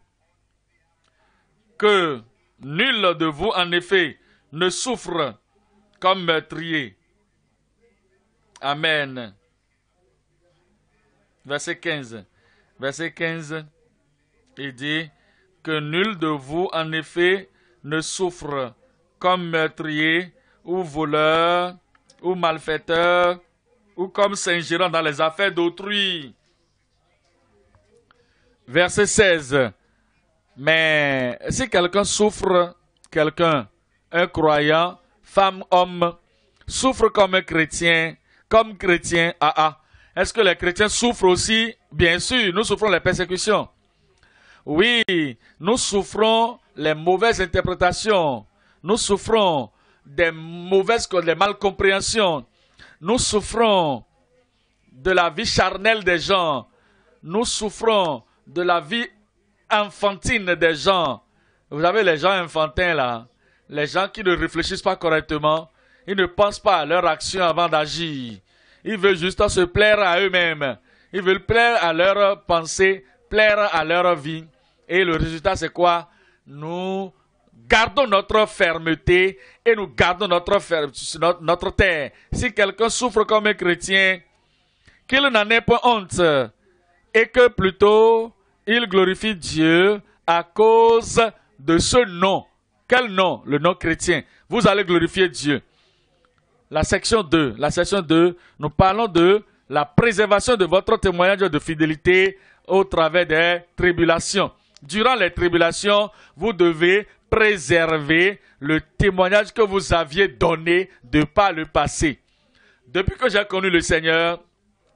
Que nul de vous, en effet, ne souffre comme meurtrier. Amen. Verset 15. Il dit, que nul de vous, en effet, ne souffre comme meurtrier ou voleur ou malfaiteur ou comme s'ingérant dans les affaires d'autrui. Verset 16. Mais si quelqu'un souffre, un croyant, femme, homme, souffre comme un chrétien, est-ce que les chrétiens souffrent aussi? Bien sûr, nous souffrons les persécutions. Oui, nous souffrons les mauvaises interprétations. Nous souffrons des malcompréhensions. Nous souffrons de la vie charnelle des gens. Nous souffrons de la vie enfantine des gens. Vous avez les gens enfantins là, les gens qui ne réfléchissent pas correctement, ils ne pensent pas à leur action avant d'agir. Ils veulent juste se plaire à eux-mêmes. Ils veulent plaire à leurs pensées, plaire à leur vie. Et le résultat c'est quoi? Nous gardons notre fermeté et nous gardons notre terre. Si quelqu'un souffre comme un chrétien, qu'il n'en ait pas honte et que plutôt il glorifie Dieu à cause de ce nom. Quel nom? Le nom chrétien. Vous allez glorifier Dieu. La section 2, nous parlons de la préservation de votre témoignage de fidélité au travers des tribulations. Durant les tribulations, vous devez préserver le témoignage que vous aviez donné de par le passé. Depuis que j'ai connu le Seigneur,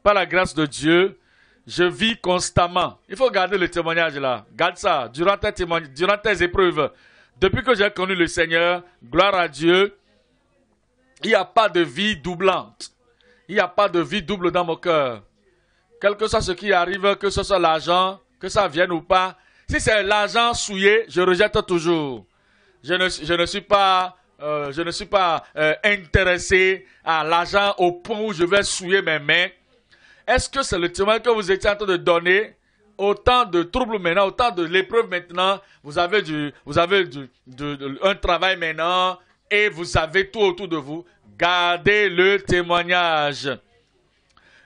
par la grâce de Dieu, je vis constamment. Il faut garder le témoignage là. Garde ça durant tes épreuves. Depuis que j'ai connu le Seigneur, gloire à Dieu, il n'y a pas de vie doublante. Il n'y a pas de vie double dans mon cœur. Quel que soit ce qui arrive, que ce soit l'argent, que ça vienne ou pas, si c'est l'argent souillé, je rejette toujours. Je ne suis pas intéressé à l'argent au point où je vais souiller mes mains. Est-ce que c'est le témoignage que vous étiez en train de donner? Autant de troubles maintenant, autant de l'épreuve maintenant, vous avez un travail maintenant et vous avez tout autour de vous. Gardez le témoignage.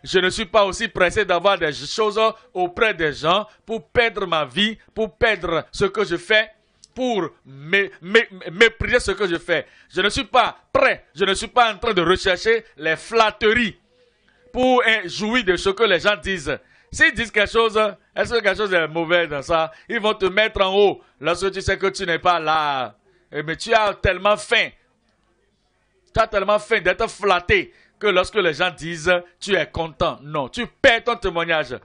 Je ne suis pas aussi pressé d'avoir des choses auprès des gens pour perdre ma vie, pour perdre ce que je fais, pour mépriser ce que je fais. Je ne suis pas prêt, je ne suis pas en train de rechercher les flatteries pour jouir de ce que les gens disent. S'ils disent quelque chose, est-ce que quelque chose est mauvais dans ça? Ils vont te mettre en haut lorsque tu sais que tu n'es pas là. Mais tu as tellement faim. Tu as tellement faim d'être flatté que lorsque les gens disent tu es content. Non, tu perds ton témoignage.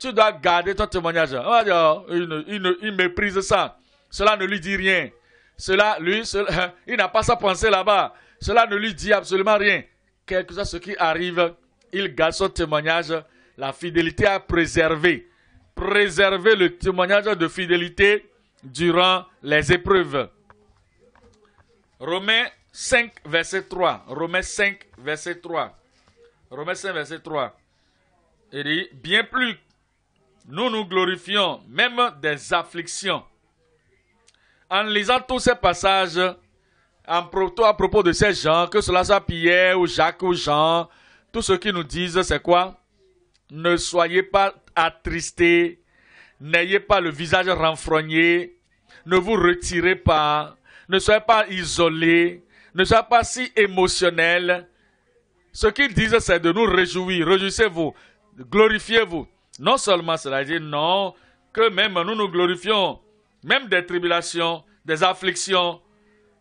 Tu dois garder ton témoignage. On va dire, il méprise ça. Cela ne lui dit rien. Il n'a pas sa pensée là-bas. Cela ne lui dit absolument rien. Quel que soit ce qui arrive, il garde son témoignage. La fidélité à préserver. Préserver le témoignage de fidélité durant les épreuves. Romains 5, verset 3. Romains 5, verset 3. Romains 5, verset 3. Il dit, bien plus, nous nous glorifions, même des afflictions. En lisant tous ces passages, à propos de ces gens, que cela soit Pierre ou Jacques ou Jean, tout ce qu'ils nous disent, c'est quoi? Ne soyez pas attristés, n'ayez pas le visage renfrogné, ne vous retirez pas, ne soyez pas isolés, ne soyez pas si émotionnels. Ce qu'ils disent, c'est de nous réjouir. Réjouissez-vous, glorifiez-vous. Non seulement cela dit, non, que même nous nous glorifions, même des tribulations, des afflictions,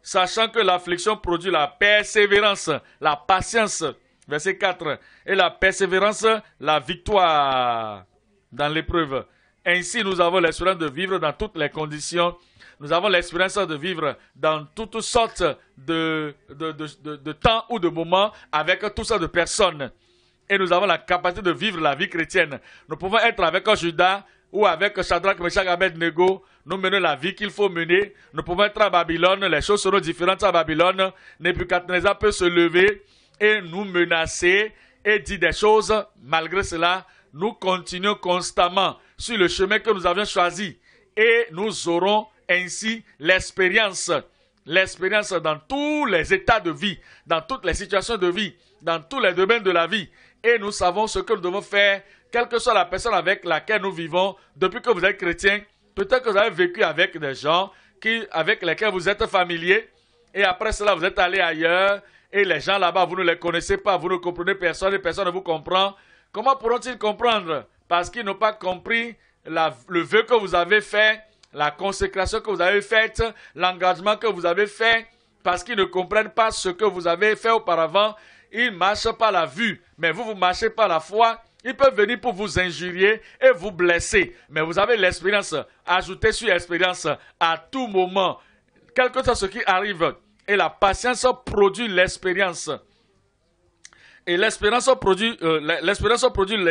sachant que l'affliction produit la persévérance, la patience. Verset 4. Et la persévérance, la victoire dans l'épreuve. Ainsi, nous avons l'espérance de vivre dans toutes les conditions. Nous avons l'espérance de vivre dans toutes sortes de temps ou de moments avec toutes sortes de personnes. Et nous avons la capacité de vivre la vie chrétienne. Nous pouvons être avec un Judas ou avec Shadrach, Meshach, Abednego. Nous menons la vie qu'il faut mener. Nous pouvons être à Babylone. Les choses seront différentes à Babylone. Nebuchadnezzar peut se lever et nous menacer et dire des choses. Malgré cela, nous continuons constamment sur le chemin que nous avions choisi et nous aurons ainsi l'expérience dans tous les états de vie, dans toutes les situations de vie, dans tous les domaines de la vie, et nous savons ce que nous devons faire, quelle que soit la personne avec laquelle nous vivons. Depuis que vous êtes chrétien, Peut-être que vous avez vécu avec des gens avec lesquels vous êtes familier, et après cela, vous êtes allé ailleurs, et les gens là-bas, vous ne les connaissez pas, vous ne comprenez personne, et personne ne vous comprend. Comment pourront-ils comprendre? Parce qu'ils n'ont pas compris le vœu que vous avez fait, la consécration que vous avez faite, l'engagement que vous avez fait, parce qu'ils ne comprennent pas ce que vous avez fait auparavant. Ils marchent par la vue, mais vous marchez par la foi. Ils peuvent venir pour vous injurier et vous blesser. Mais vous avez l'expérience. Ajoutez sur l'expérience à tout moment. Quel que soit ce qui arrive. Et la patience produit l'expérience. Et l'expérience produit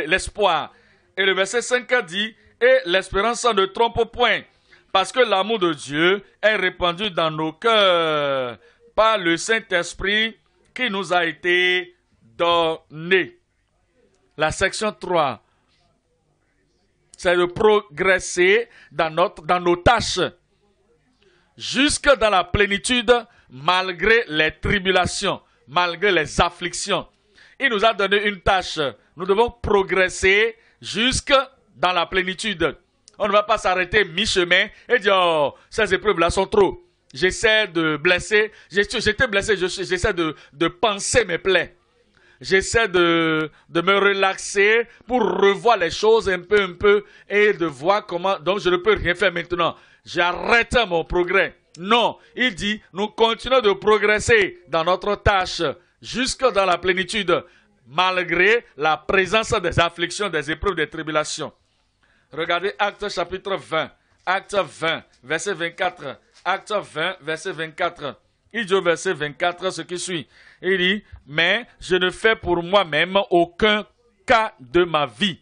l'espoir. Et le verset 5 dit, et l'espérance ne trompe point. Parce que l'amour de Dieu est répandu dans nos cœurs par le Saint-Esprit qui nous a été donné. La section 3, c'est de progresser dans nos tâches jusque dans la plénitude malgré les tribulations, malgré les afflictions. Il nous a donné une tâche. Nous devons progresser jusque dans la plénitude. On ne va pas s'arrêter mi-chemin et dire « Oh, ces épreuves-là sont trop. J'essaie de blesser. J'étais blessé, j'essaie de panser mes plaies. J'essaie de me relaxer pour revoir les choses un peu et de voir comment... Donc, je ne peux rien faire maintenant. J'arrête mon progrès. » Non, il dit, nous continuons de progresser dans notre tâche jusque dans la plénitude, malgré la présence des afflictions, des épreuves, des tribulations. Regardez Actes chapitre 20, Actes 20, verset 24. Actes 20, verset 24. Il dit au verset 24 ce qui suit. Il dit, mais je ne fais pour moi-même aucun cas de ma vie,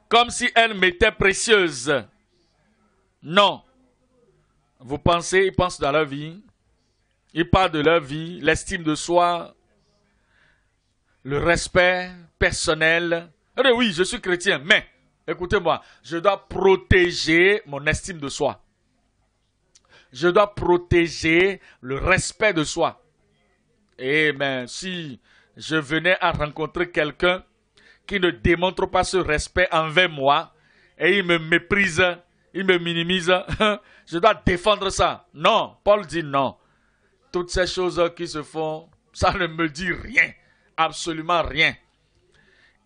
comme si elle m'était précieuse. Non. Vous pensez, ils pensent dans leur vie, ils parlent de leur vie, l'estime de soi, le respect personnel. Oui, je suis chrétien, mais, écoutez-moi, je dois protéger mon estime de soi. Je dois protéger le respect de soi. Et bien, si je venais à rencontrer quelqu'un qui ne démontre pas ce respect envers moi, et il me méprise, il me minimise, je dois défendre ça. Non, Paul dit non. Toutes ces choses qui se font, ça ne me dit rien, absolument rien.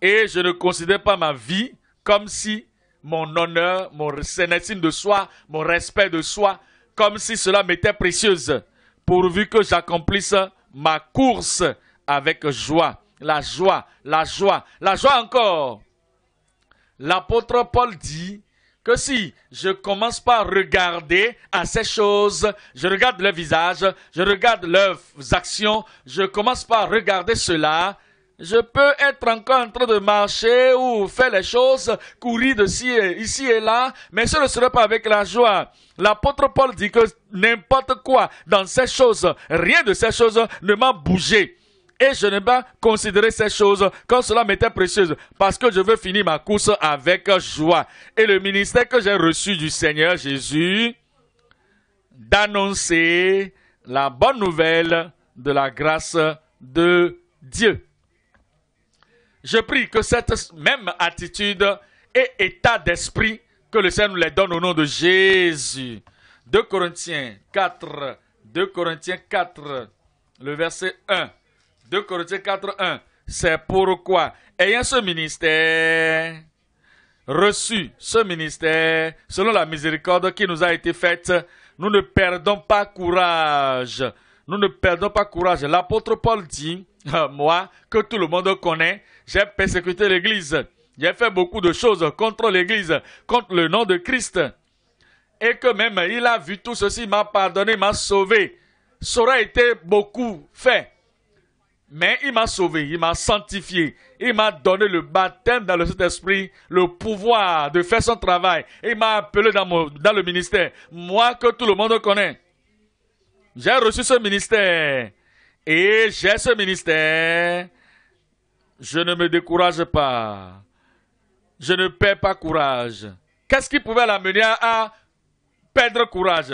Et je ne considère pas ma vie comme si mon honneur, mon estime de soi, mon respect de soi, comme si cela m'était précieuse, pourvu que j'accomplisse ma course avec joie. La joie, la joie, la joie encore. L'apôtre Paul dit que si je commence par regarder à ces choses, je regarde leur visage, je regarde leurs actions, je commence par regarder cela, je peux être encore en train de marcher ou faire les choses, courir ici et là, mais ce ne serait pas avec la joie. L'apôtre Paul dit que n'importe quoi dans ces choses, rien de ces choses ne m'a bougé. Et je ne vais pas considérer ces choses comme cela m'était précieuse, parce que je veux finir ma course avec joie. Et le ministère que j'ai reçu du Seigneur Jésus, d'annoncer la bonne nouvelle de la grâce de Dieu. Je prie que cette même attitude et état d'esprit, que le Seigneur nous les donne au nom de Jésus. 2 Corinthiens 4, le verset 1. 2 Corinthiens 4, 1. C'est pourquoi, ayant ce ministère, reçu ce ministère, selon la miséricorde qui nous a été faite, nous ne perdons pas courage. Nous ne perdons pas courage. L'apôtre Paul dit, moi, que tout le monde connaît, j'ai persécuté l'Église. J'ai fait beaucoup de choses contre l'Église, contre le nom de Christ. Et que même il a vu tout ceci, il m'a pardonné, il m'a sauvé. Ça aurait été beaucoup fait. Mais il m'a sauvé, il m'a sanctifié, il m'a donné le baptême dans le Saint-Esprit, le pouvoir de faire son travail. Il m'a appelé dans le ministère. Moi que tout le monde connaît. J'ai reçu ce ministère. Et j'ai ce ministère. Je ne me décourage pas. Je ne perds pas courage. Qu'est-ce qui pouvait l'amener à perdre courage?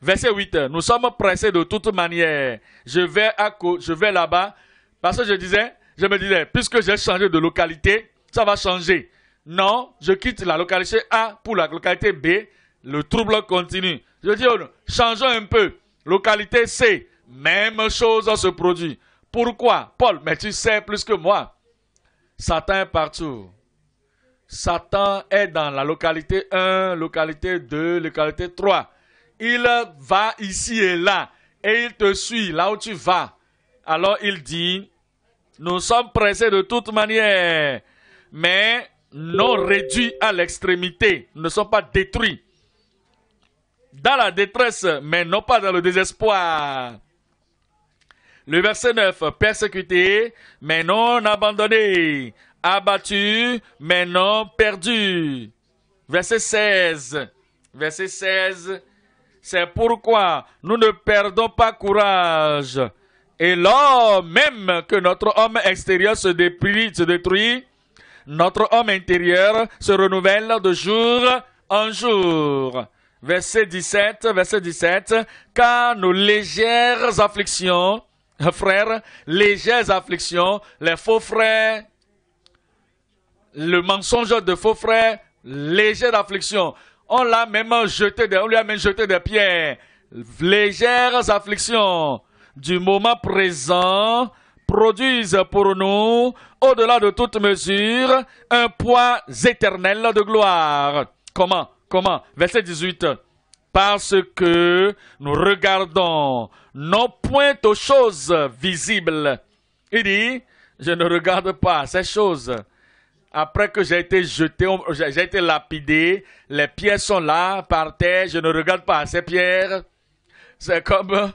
Verset 8. Nous sommes pressés de toute manière. Je vais là-bas. Parce que je me disais, puisque j'ai changé de localité, ça va changer. non, je quitte la localité A pour la localité B, le trouble continue. Je dis, oh, changeons un peu. Localité C, même chose se produit. Pourquoi? Paul, mais tu sais plus que moi. Satan est partout. Satan est dans la localité 1, localité 2, localité 3. Il va ici et là et il te suit là où tu vas. Alors il dit, nous sommes pressés de toute manière, mais non réduits à l'extrémité. Nous ne sommes pas détruits. Dans la détresse, mais non pas dans le désespoir. Le verset 9, persécuté, mais non abandonné. Abattu, mais non perdu. Verset 16. Verset 16. C'est pourquoi nous ne perdons pas courage. Et lors même que notre homme extérieur se détruit, notre homme intérieur se renouvelle de jour en jour. Verset 17. Car nos légères afflictions, frères, légères afflictions, les faux frères, le mensonge de faux frères, légère affliction. On lui a même jeté des pierres. Légères afflictions du moment présent produisent pour nous, au-delà de toute mesure, un poids éternel de gloire. Comment? Verset 18. Parce que nous regardons non point aux choses visibles. Il dit, je ne regarde pas ces choses. Après que j'ai été jeté, j'ai été lapidé, les pierres sont là, par terre, je ne regarde pas ces pierres. C'est comme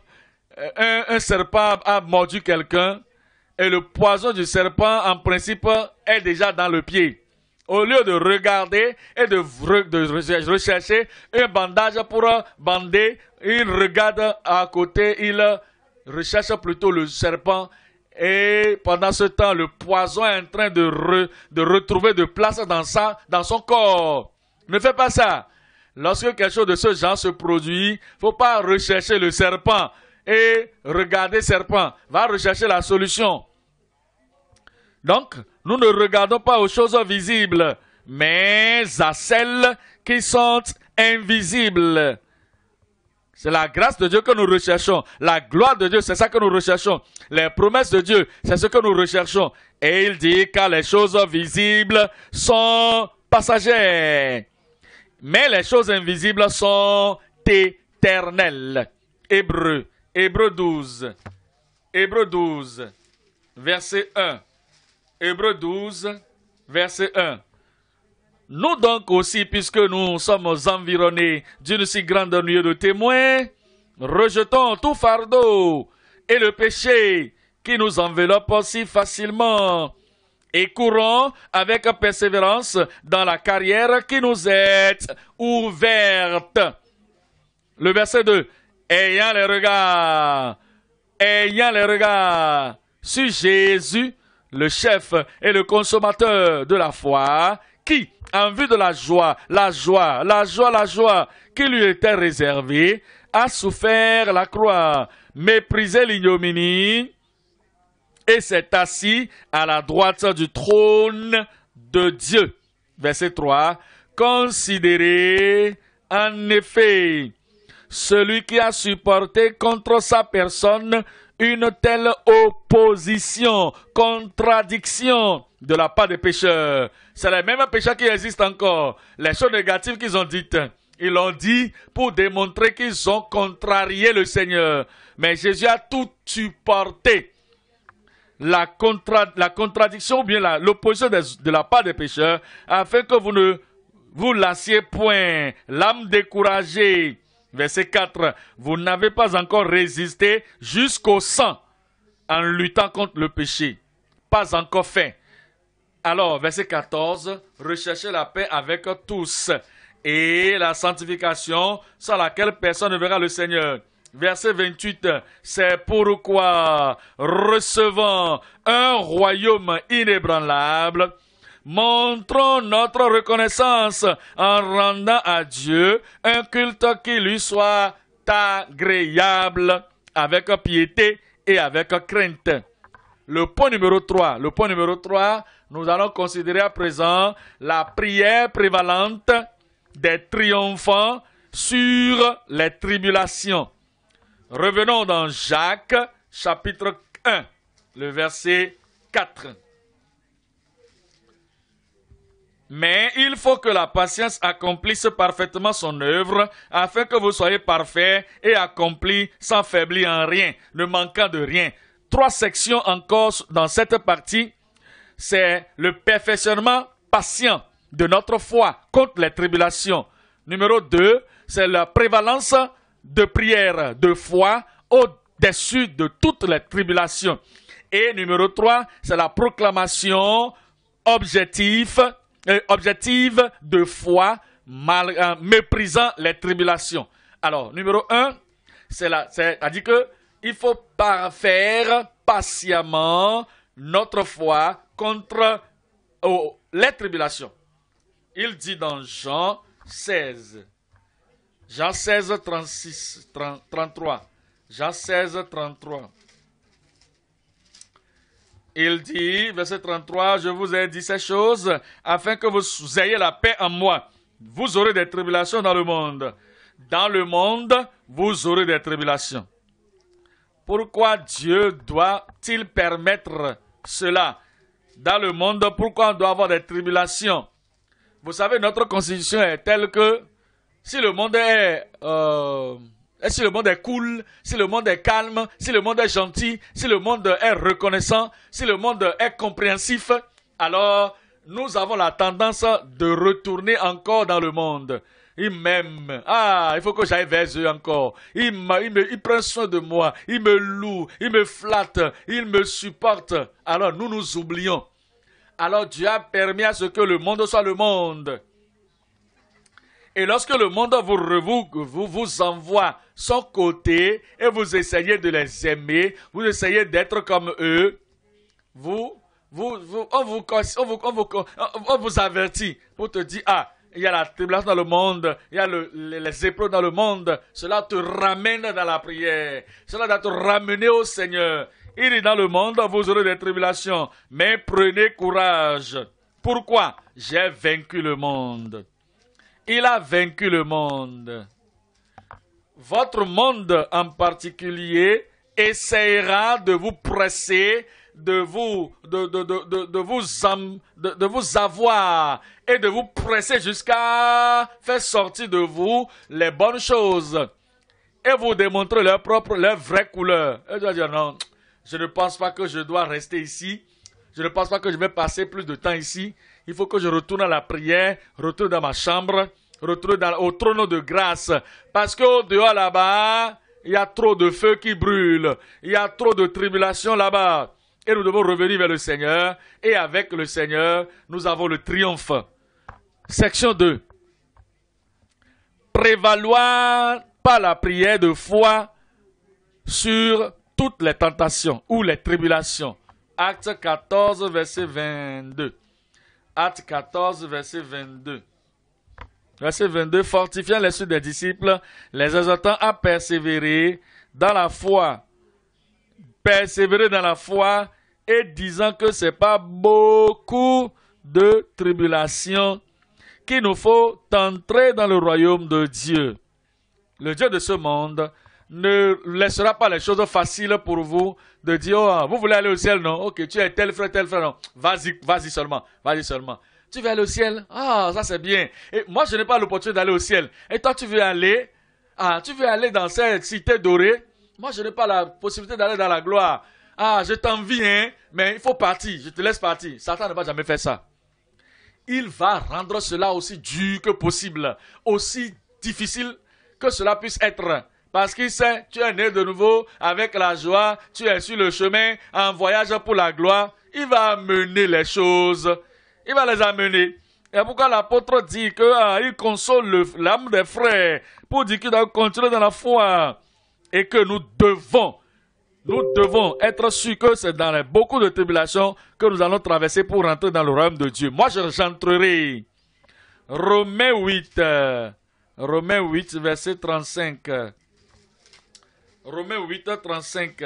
un serpent a mordu quelqu'un et le poison du serpent, en principe, est déjà dans le pied. Au lieu de regarder et de rechercher un bandage pour bander, il regarde à côté, il recherche plutôt le serpent. Et pendant ce temps, le poison est en train de retrouver de place dans son corps. Ne fais pas ça. Lorsque quelque chose de ce genre se produit, il ne faut pas rechercher le serpent et regarder le serpent. Va rechercher la solution. Donc, nous ne regardons pas aux choses visibles, mais à celles qui sont invisibles. C'est la grâce de Dieu que nous recherchons. La gloire de Dieu, c'est ça que nous recherchons. Les promesses de Dieu, c'est ce que nous recherchons. Et il dit, car les choses visibles sont passagères, mais les choses invisibles sont éternelles. Hébreux 12, verset 1. Hébreux 12, verset 1. Nous donc aussi, puisque nous sommes environnés d'une si grande nuée de témoins, rejetons tout fardeau et le péché qui nous enveloppe si facilement et courons avec persévérance dans la carrière qui nous est ouverte. Le verset 2. Ayant les regards sur Jésus, le chef et le consommateur de la foi, qui, en vue de la joie qui lui était réservée, a souffert la croix, méprisé l'ignominie, et s'est assis à la droite du trône de Dieu. Verset 3. Considérez en effet celui qui a supporté contre sa personne une telle opposition, contradiction de la part des pécheurs. C'est les mêmes pécheurs qui existent encore. Les choses négatives qu'ils ont dites, ils l'ont dit pour démontrer qu'ils ont contrarié le Seigneur. Mais Jésus a tout supporté. La contradiction ou bien l'opposition de la part des pécheurs, afin que vous ne vous lassiez point, l'âme découragée. Verset 4. Vous n'avez pas encore résisté jusqu'au sang en luttant contre le péché. Pas encore fait. Alors, verset 14. Recherchez la paix avec tous et la sanctification sans laquelle personne ne verra le Seigneur. Verset 28. C'est pourquoi, recevant un royaume inébranlable, montrons notre reconnaissance en rendant à Dieu un culte qui lui soit agréable, avec piété et avec crainte. Le point numéro 3, nous allons considérer à présent la prière prévalente des triomphants sur les tribulations. Revenons dans Jacques, chapitre 1, le verset 4. Mais il faut que la patience accomplisse parfaitement son œuvre, afin que vous soyez parfaits et accomplis sans faiblir en rien, ne manquant de rien. 3 sections encore dans cette partie. C'est le perfectionnement patient de notre foi contre les tribulations. Numéro 2, c'est la prévalence de prière, de foi au-dessus de toutes les tribulations. Et numéro 3, c'est la proclamation objective de foi, méprisant les tribulations. Alors, numéro 1, c'est-à-dire qu'il faut faire patiemment notre foi contre les tribulations. Il dit dans Jean 16, 33. Jean 16, 33. Il dit, verset 33, je vous ai dit ces choses afin que vous ayez la paix en moi. Vous aurez des tribulations dans le monde. Dans le monde, vous aurez des tribulations. Pourquoi Dieu doit-il permettre cela? Dans le monde, pourquoi on doit avoir des tribulations? Vous savez, notre constitution est telle que si le monde est cool, si le monde est calme, si le monde est gentil, si le monde est reconnaissant, si le monde est compréhensif, alors nous avons la tendance de retourner encore dans le monde. Il m'aime. Ah, il faut que j'aille vers eux encore. Il prend soin de moi. Il me loue. Il me flatte. Il me supporte. Alors nous nous oublions. Alors Dieu a permis à ce que le monde soit le monde. Et lorsque le monde vous envoie son côté et vous essayez de les aimer, vous essayez d'être comme eux, on vous avertit pour te dire, ah, il y a la tribulation dans le monde, il y a les épreuves dans le monde, cela te ramène dans la prière, cela doit te ramener au Seigneur. Il est dans le monde, vous aurez des tribulations, mais prenez courage. Pourquoi? J'ai vaincu le monde. Il a vaincu le monde. Votre monde en particulier essaiera de vous presser, de vous avoir et de vous presser jusqu'à faire sortir de vous les bonnes choses et vous démontrer leur vraie couleur. Et je dois dire non, je ne pense pas que je dois rester ici. Je ne pense pas que je vais passer plus de temps ici. Il faut que je retourne à la prière, retourne dans ma chambre, retourne au trône de grâce. Parce qu'au dehors là-bas, il y a trop de feu qui brûle. Il y a trop de tribulations là-bas. Et nous devons revenir vers le Seigneur. Et avec le Seigneur, nous avons le triomphe. Section 2. Prévaloir par la prière de foi sur toutes les tentations ou les tribulations. Acte 14, verset 22. Acte 14, verset 22. Verset 22. Fortifiant l'esprit des disciples, les exhortant à persévérer dans la foi. Persévérer dans la foi et disant que ce n'est pas beaucoup de tribulations qu'il nous faut entrer dans le royaume de Dieu. Le Dieu de ce monde ne laissera pas les choses faciles pour vous de dire, oh, vous voulez aller au ciel, non? Ok, tu es tel frère, non? Vas-y seulement. Tu veux aller au ciel? Ah, ça c'est bien. Et moi, je n'ai pas l'opportunité d'aller au ciel. Et toi, tu veux aller dans cette cité dorée? Moi, je n'ai pas la possibilité d'aller dans la gloire. Ah, je t'envie, hein, mais il faut partir. Je te laisse partir. Satan ne va jamais faire ça. Il va rendre cela aussi dur que possible, aussi difficile que cela puisse être. Parce qu'il sait, tu es né de nouveau avec la joie, tu es sur le chemin en voyage pour la gloire. Il va amener les choses. Il va les amener. Et pourquoi l'apôtre dit qu'il console l'âme des frères pour dire qu'il doit continuer dans la foi. Et que nous devons être sûrs que c'est dans beaucoup de tribulations que nous allons traverser pour rentrer dans le royaume de Dieu. Moi, j'entrerai. Romains 8, verset 35. Romains 8, 35.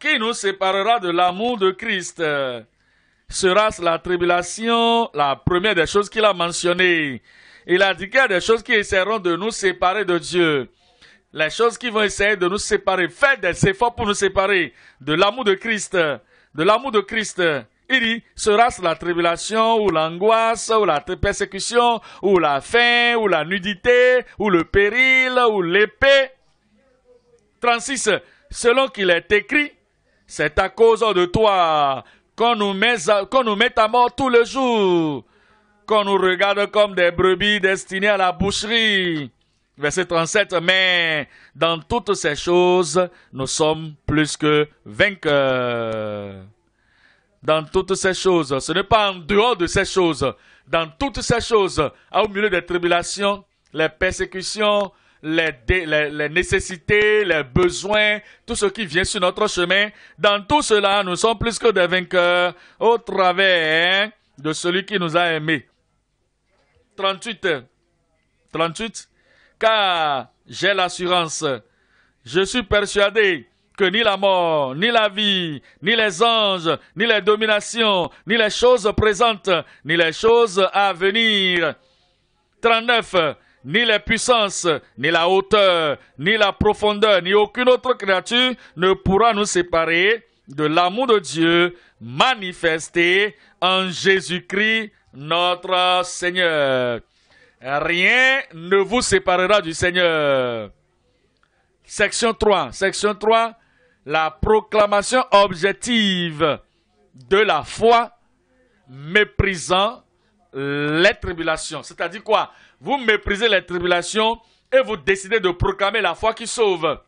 Qui nous séparera de l'amour de Christ? sera la tribulation, la première des choses qu'il a mentionnées. Il a dit qu'il y a des choses qui essaieront de nous séparer de Dieu. Les choses qui vont essayer de nous séparer, faire des efforts pour nous séparer de l'amour de Christ, de l'amour de Christ. Il dit, sera-ce la tribulation, ou l'angoisse, ou la persécution, ou la faim, ou la nudité, ou le péril, ou l'épée. 36. Selon qu'il est écrit, c'est à cause de toi qu'on nous met à mort tous les jours, qu'on nous regarde comme des brebis destinées à la boucherie. Verset 37, mais dans toutes ces choses, nous sommes plus que vainqueurs. Dans toutes ces choses, ce n'est pas en dehors de ces choses. Dans toutes ces choses, au milieu des tribulations, les persécutions, les nécessités, les besoins, tout ce qui vient sur notre chemin, dans tout cela, nous sommes plus que des vainqueurs au travers de celui qui nous a aimés. 38. Car j'ai l'assurance, je suis persuadé que ni la mort, ni la vie, ni les anges, ni les dominations, ni les choses présentes, ni les choses à venir. 39. Ni les puissances, ni la hauteur, ni la profondeur, ni aucune autre créature ne pourra nous séparer de l'amour de Dieu manifesté en Jésus-Christ notre Seigneur. Rien ne vous séparera du Seigneur. Section 3, la proclamation objective de la foi méprisant les tribulations. C'est-à-dire quoi? Vous méprisez les tribulations et vous décidez de proclamer la foi qui sauve.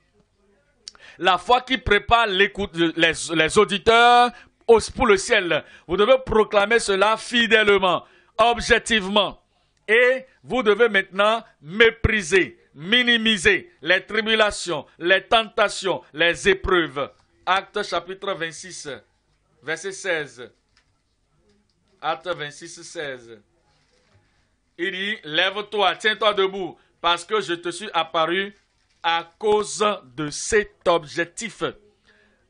La foi qui prépare les auditeurs pour le ciel. Vous devez proclamer cela fidèlement, objectivement. Et vous devez maintenant mépriser, minimiser les tribulations, les tentations, les épreuves. Actes chapitre 26, verset 16. Actes 26, 16. Il dit, lève-toi, tiens-toi debout, parce que je te suis apparu à cause de cet objectif.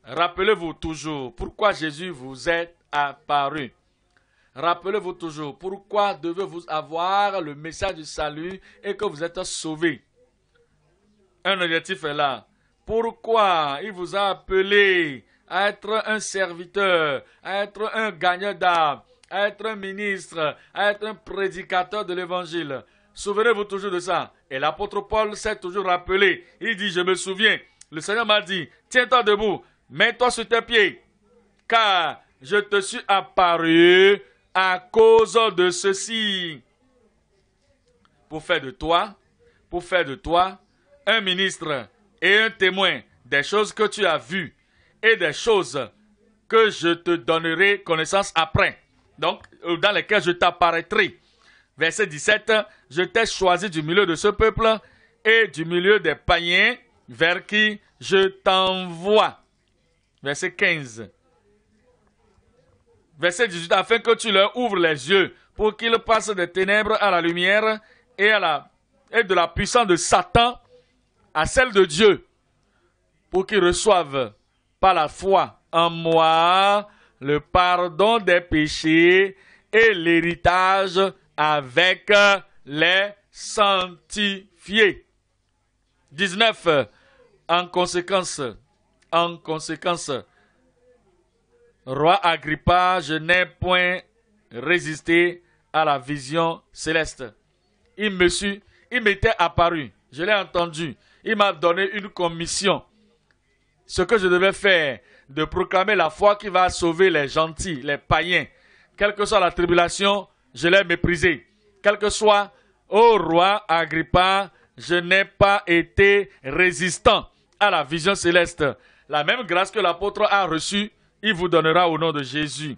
Rappelez-vous toujours pourquoi Jésus vous est apparu. Rappelez-vous toujours pourquoi devez-vous avoir le message du salut et que vous êtes sauvés. Un objectif est là. Pourquoi il vous a appelé à être un serviteur, à être un gagneur d'âme, à être un ministre, à être un prédicateur de l'évangile. Souvenez-vous toujours de ça. Et l'apôtre Paul s'est toujours rappelé. Il dit, je me souviens, le Seigneur m'a dit, tiens-toi debout, mets-toi sur tes pieds, car je te suis apparu à cause de ceci. Pour faire de toi un ministre et un témoin des choses que tu as vues et des choses que je te donnerai connaissance après. Donc, dans lesquels je t'apparaîtrai. Verset 17, je t'ai choisi du milieu de ce peuple et du milieu des païens vers qui je t'envoie. Verset 15. Verset 18, afin que tu leur ouvres les yeux pour qu'ils passent des ténèbres à la lumière et de la puissance de Satan à celle de Dieu, pour qu'ils reçoivent par la foi en moi le pardon des péchés et l'héritage avec les sanctifiés. 19. En conséquence, roi Agrippa, je n'ai point résisté à la vision céleste. Il m'était apparu, je l'ai entendu, il m'a donné une commission. Ce que je devais faire, de proclamer la foi qui va sauver les gentils, les païens. Quelle que soit la tribulation, je l'ai méprisé. Quel que soit, ô roi Agrippa, je n'ai pas été résistant à la vision céleste. La même grâce que l'apôtre a reçue, il vous donnera au nom de Jésus.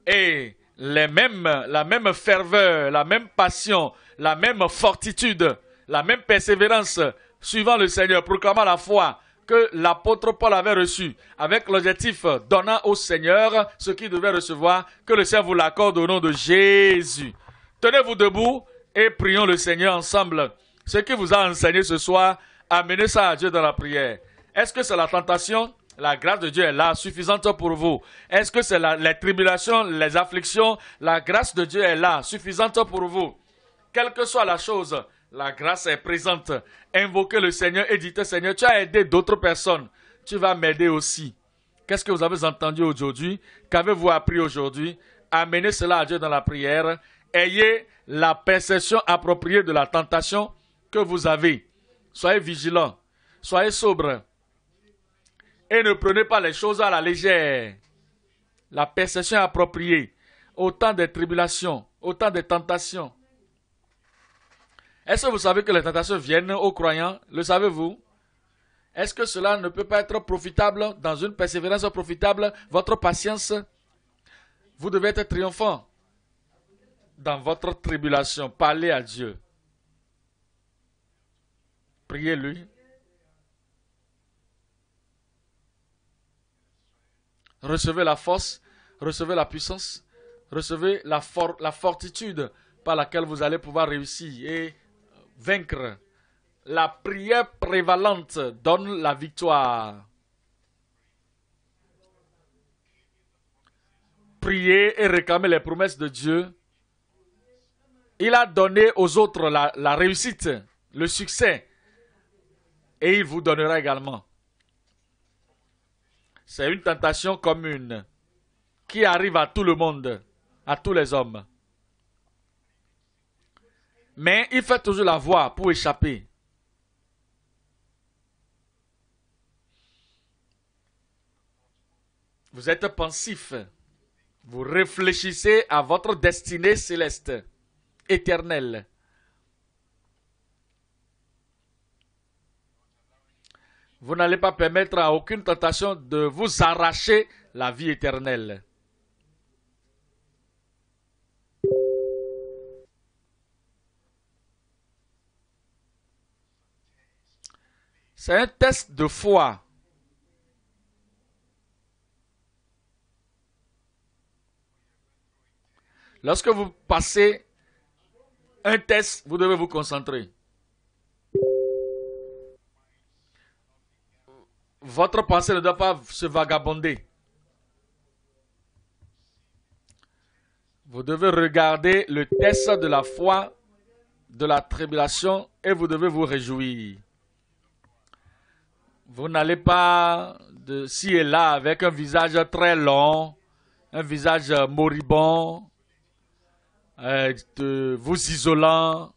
Et la même ferveur, la même passion, la même fortitude, la même persévérance, suivant le Seigneur, proclamant la foi que l'apôtre Paul avait reçu, avec l'objectif donnant au Seigneur ce qu'il devait recevoir, que le Seigneur vous l'accorde au nom de Jésus. Tenez-vous debout et prions le Seigneur ensemble. Ce qu'il vous a enseigné ce soir, amenez ça à Dieu dans la prière. Est-ce que c'est la tentation? La grâce de Dieu est là, suffisante pour vous. Est-ce que c'est les tribulations, les afflictions? La grâce de Dieu est là, suffisante pour vous. Quelle que soit la chose, la grâce est présente. Invoquez le Seigneur et dites, Seigneur, tu as aidé d'autres personnes. Tu vas m'aider aussi. Qu'est-ce que vous avez entendu aujourd'hui? Qu'avez-vous appris aujourd'hui? Amenez cela à Dieu dans la prière. Ayez la perception appropriée de la tentation que vous avez. Soyez vigilants. Soyez sobres. Et ne prenez pas les choses à la légère. La perception appropriée. Autant de tribulations, autant de tentations. Est-ce que vous savez que les tentations viennent aux croyants? Le savez-vous? Est-ce que cela ne peut pas être profitable dans une persévérance profitable? Votre patience, vous devez être triomphant dans votre tribulation. Parlez à Dieu. Priez-lui. Recevez la force, recevez la puissance, recevez la fortitude par laquelle vous allez pouvoir réussir et vaincre. La prière prévalente donne la victoire. Priez et réclamez les promesses de Dieu. Il a donné aux autres la réussite, le succès, et il vous donnera également. C'est une tentation commune qui arrive à tout le monde, à tous les hommes. Mais il fait toujours la voie pour échapper. Vous êtes pensif. Vous réfléchissez à votre destinée céleste, éternelle. Vous n'allez pas permettre à aucune tentation de vous arracher la vie éternelle. C'est un test de foi. Lorsque vous passez un test, vous devez vous concentrer. Votre pensée ne doit pas se vagabonder. Vous devez regarder le test de la foi, de la tribulation, et vous devez vous réjouir. Vous n'allez pas de ci et là avec un visage très long, un visage moribond, vous isolant.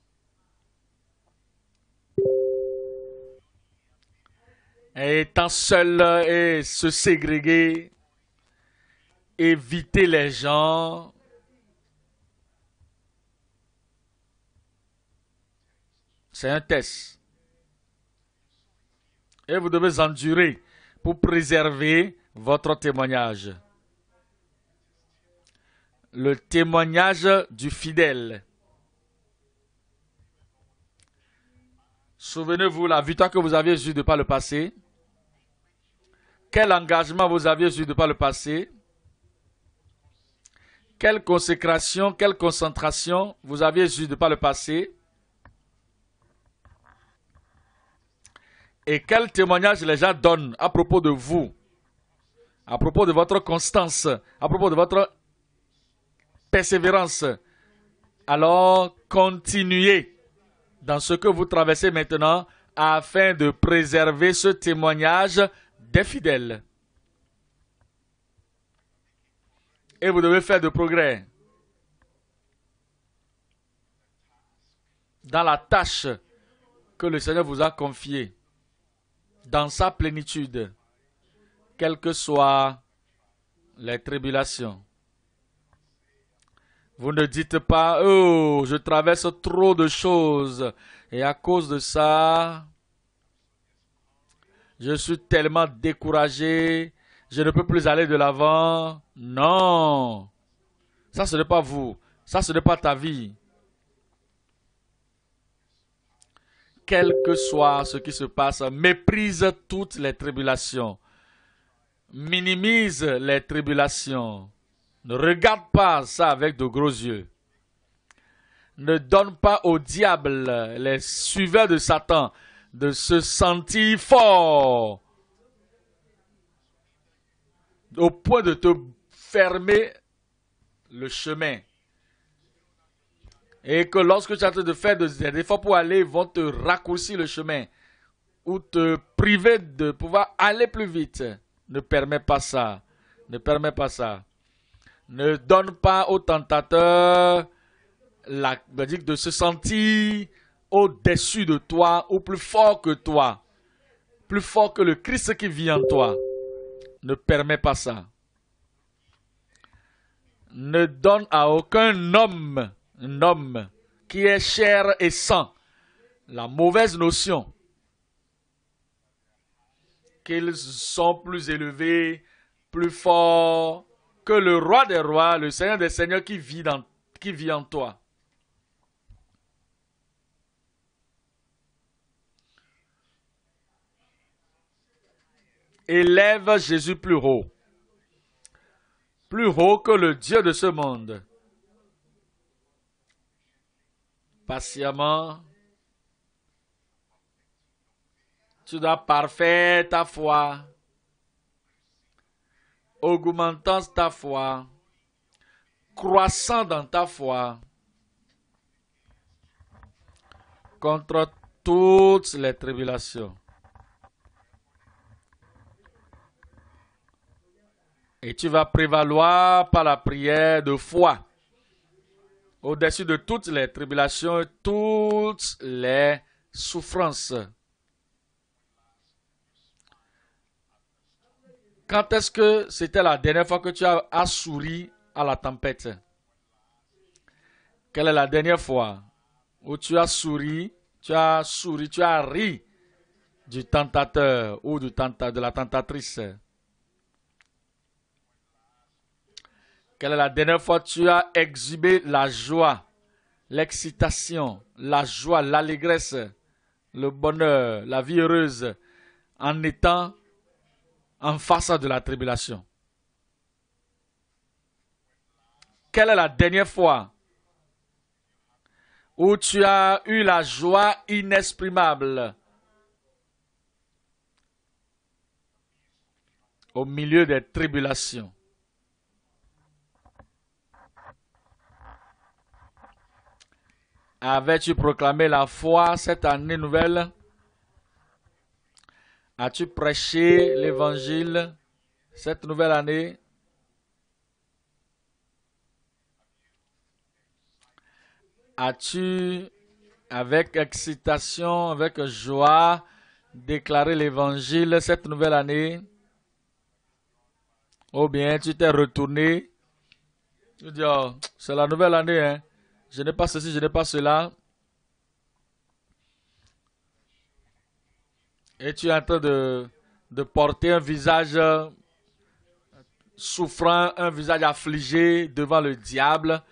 Étant seul et se ségréguer, éviter les gens. C'est un test. Et vous devez endurer pour préserver votre témoignage. Le témoignage du fidèle. Souvenez-vous la victoire que vous aviez eue de par le passé. Quel engagement vous aviez eu de par le passé? Quelle consécration, quelle concentration vous aviez eu de par le passé? Et quel témoignage les gens donnent à propos de vous, à propos de votre constance, à propos de votre persévérance? Alors, continuez dans ce que vous traversez maintenant afin de préserver ce témoignage des fidèles. Et vous devez faire de progrès dans la tâche que le Seigneur vous a confiée, dans sa plénitude, quelles que soient les tribulations. Vous ne dites pas, oh, je traverse trop de choses et à cause de ça, je suis tellement découragé, je ne peux plus aller de l'avant. Non, ça ce n'est pas vous, ça ce n'est pas ta vie. Quel que soit ce qui se passe, méprise toutes les tribulations. Minimise les tribulations. Ne regarde pas ça avec de gros yeux. Ne donne pas au diable, les suiveurs de Satan, de se sentir fort. au point de te fermer le chemin. Et que lorsque tu as en train de faire des efforts pour aller, ils vont te raccourcir le chemin ou te priver de pouvoir aller plus vite. Ne permets pas ça. Ne permets pas ça. Ne donne pas au tentateur de se sentir au-dessus de toi ou plus fort que toi. Plus fort que le Christ qui vit en toi. Ne permets pas ça. Ne donne à aucun homme, un homme qui est chair et sang, la mauvaise notion qu'ils sont plus élevés, plus forts que le roi des rois, le Seigneur des seigneurs qui vit en toi. Élève Jésus plus haut que le Dieu de ce monde. Patiemment, tu dois parfaire ta foi, augmentant ta foi, croissant dans ta foi, contre toutes les tribulations. Et tu vas prévaloir par la prière de foi au-dessus de toutes les tribulations et toutes les souffrances. Quand est-ce que c'était la dernière fois que tu as souri à la tempête? Quelle est la dernière fois où tu as souri, tu as ri du tentateur ou de la tentatrice? Quelle est la dernière fois que tu as exhibé la joie, l'excitation, la joie, l'allégresse, le bonheur, la vie heureuse en étant en face de la tribulation? Quelle est la dernière fois où tu as eu la joie inexprimable au milieu des tribulations? Avais-tu proclamé la foi cette année nouvelle? As-tu prêché l'évangile cette nouvelle année? As-tu, avec excitation, avec joie, déclaré l'évangile cette nouvelle année? Ou bien tu t'es retourné? Tu dis, oh, c'est la nouvelle année, hein? Je n'ai pas ceci, je n'ai pas cela. Et tu es en train de porter un visage souffrant, un visage affligé devant le diable.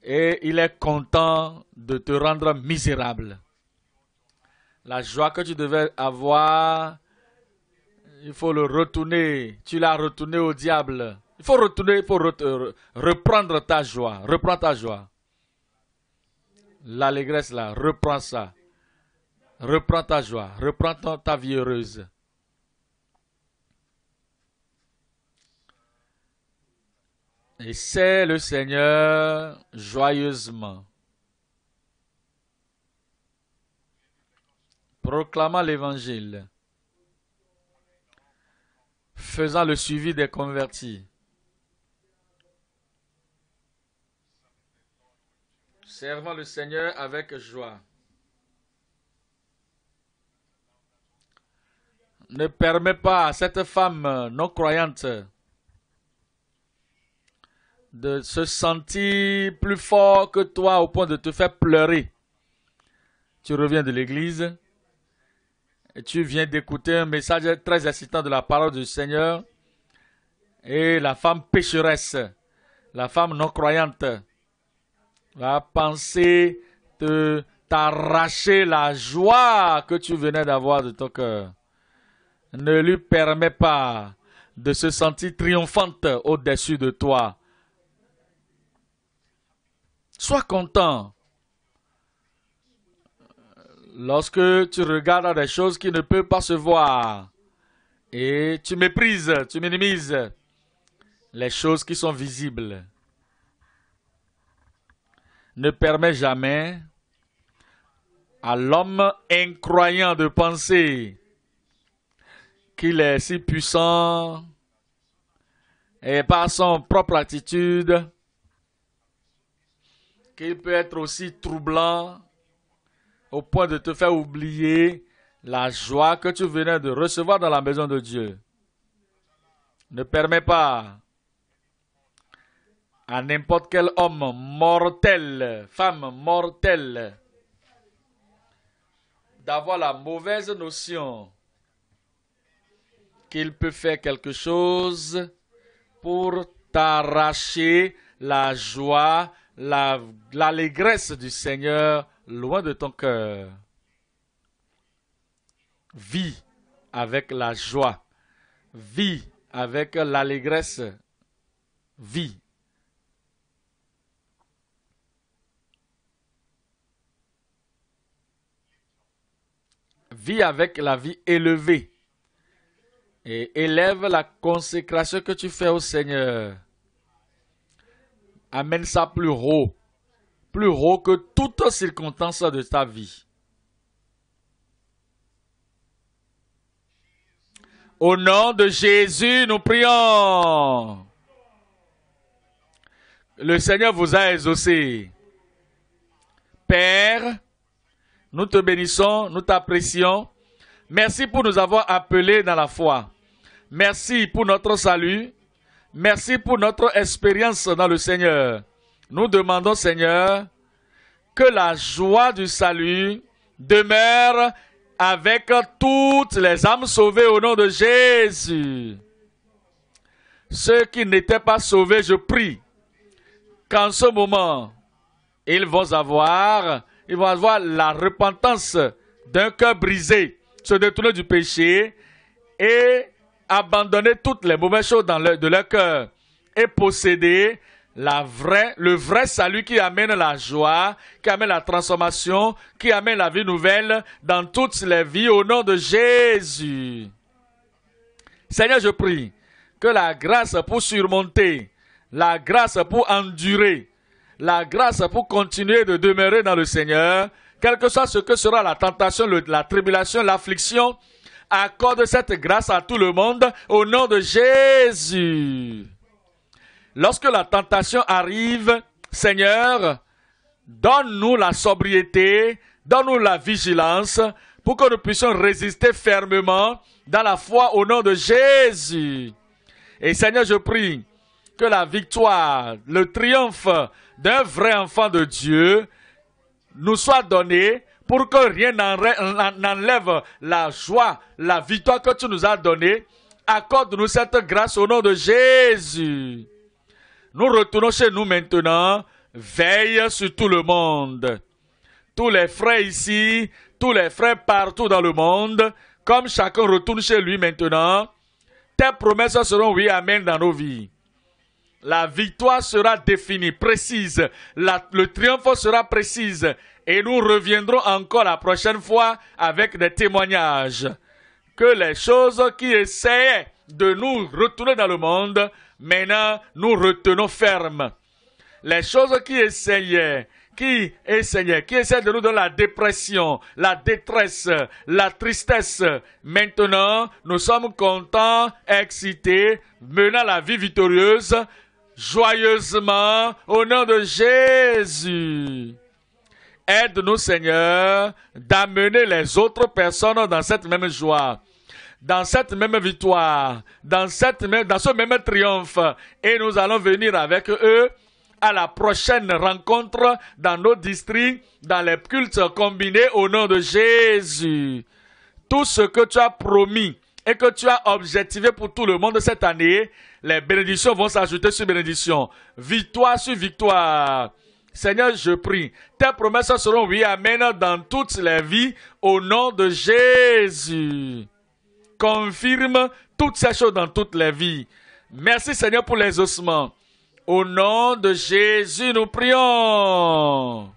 Et il est content de te rendre misérable. La joie que tu devais avoir, il faut le retourner. Tu l'as retourné au diable. Il faut retourner, reprendre ta joie. Reprends ta joie. L'allégresse là, reprends ça. Reprends ta joie. Reprends ta vie heureuse. Et c'est le Seigneur joyeusement. Proclamant l'évangile. Faisant le suivi des convertis. Servant le Seigneur avec joie. Ne permets pas à cette femme non croyante de se sentir plus fort que toi au point de te faire pleurer. Tu reviens de l'église et tu viens d'écouter un message très excitant de la parole du Seigneur et la femme pécheresse, la femme non croyante va penser t'arracher la joie que tu venais d'avoir de ton cœur. Ne lui permets pas de se sentir triomphante au-dessus de toi. Sois content. Lorsque tu regardes des choses qui ne peuvent pas se voir et tu méprises, tu minimises, les choses qui sont visibles. Ne permet jamais à l'homme incroyant de penser qu'il est si puissant et par son propre attitude qu'il peut être aussi troublant au point de te faire oublier la joie que tu venais de recevoir dans la maison de Dieu. Ne permets pas à n'importe quel homme mortel, femme mortelle, d'avoir la mauvaise notion qu'il peut faire quelque chose pour t'arracher la joie, l'allégresse du Seigneur loin de ton cœur. Vis avec la joie. Vis avec l'allégresse. Vis. Vis avec la vie élevée. Et élève la consécration que tu fais au Seigneur. Amène ça plus haut que toute circonstance de ta vie. Au nom de Jésus, nous prions. Le Seigneur vous a exaucé. Père, nous te bénissons, nous t'apprécions. Merci pour nous avoir appelés dans la foi. Merci pour notre salut. Merci pour notre expérience dans le Seigneur. Nous demandons, Seigneur, que la joie du salut demeure avec toutes les âmes sauvées au nom de Jésus. Ceux qui n'étaient pas sauvés, je prie qu'en ce moment, ils vont avoir la repentance d'un cœur brisé, se détourner du péché et abandonner toutes les mauvaises choses de leur cœur et posséder le vrai salut qui amène la joie, qui amène la transformation, qui amène la vie nouvelle dans toutes les vies au nom de Jésus. Seigneur, je prie que la grâce pour surmonter, la grâce pour endurer, la grâce pour continuer de demeurer dans le Seigneur, quel que soit ce que sera la tentation, la tribulation, l'affliction, accorde cette grâce à tout le monde au nom de Jésus. Lorsque la tentation arrive, Seigneur, donne-nous la sobriété, donne-nous la vigilance pour que nous puissions résister fermement dans la foi au nom de Jésus. Et Seigneur, je prie que la victoire, le triomphe d'un vrai enfant de Dieu nous soit donné pour que rien n'enlève la joie, la victoire que tu nous as donnée. Accorde-nous cette grâce au nom de Jésus. Nous retournons chez nous maintenant. Veille sur tout le monde. Tous les frères ici, tous les frères partout dans le monde, comme chacun retourne chez lui maintenant, tes promesses seront oui, amen dans nos vies. La victoire sera définie, précise. Le triomphe sera précis. Et nous reviendrons encore la prochaine fois avec des témoignages. Que les choses qui essayaient de nous retourner dans le monde, maintenant nous retenons ferme. Les choses qui essayaient de nous donner la dépression, la détresse, la tristesse. Maintenant, nous sommes contents, excités, menant la vie victorieuse, joyeusement, au nom de Jésus. Aide-nous, Seigneur, d'amener les autres personnes dans cette même joie, dans cette même victoire, dans ce même triomphe. Et nous allons venir avec eux à la prochaine rencontre dans nos districts, dans les cultes combinés au nom de Jésus. Tout ce que tu as promis et que tu as objectivé pour tout le monde cette année, les bénédictions vont s'ajouter sur bénédictions, victoire sur victoire. Seigneur, je prie, tes promesses seront oui, amen, dans toutes les vies, au nom de Jésus. Confirme toutes ces choses dans toutes les vies. Merci, Seigneur, pour les ossements. Au nom de Jésus, nous prions.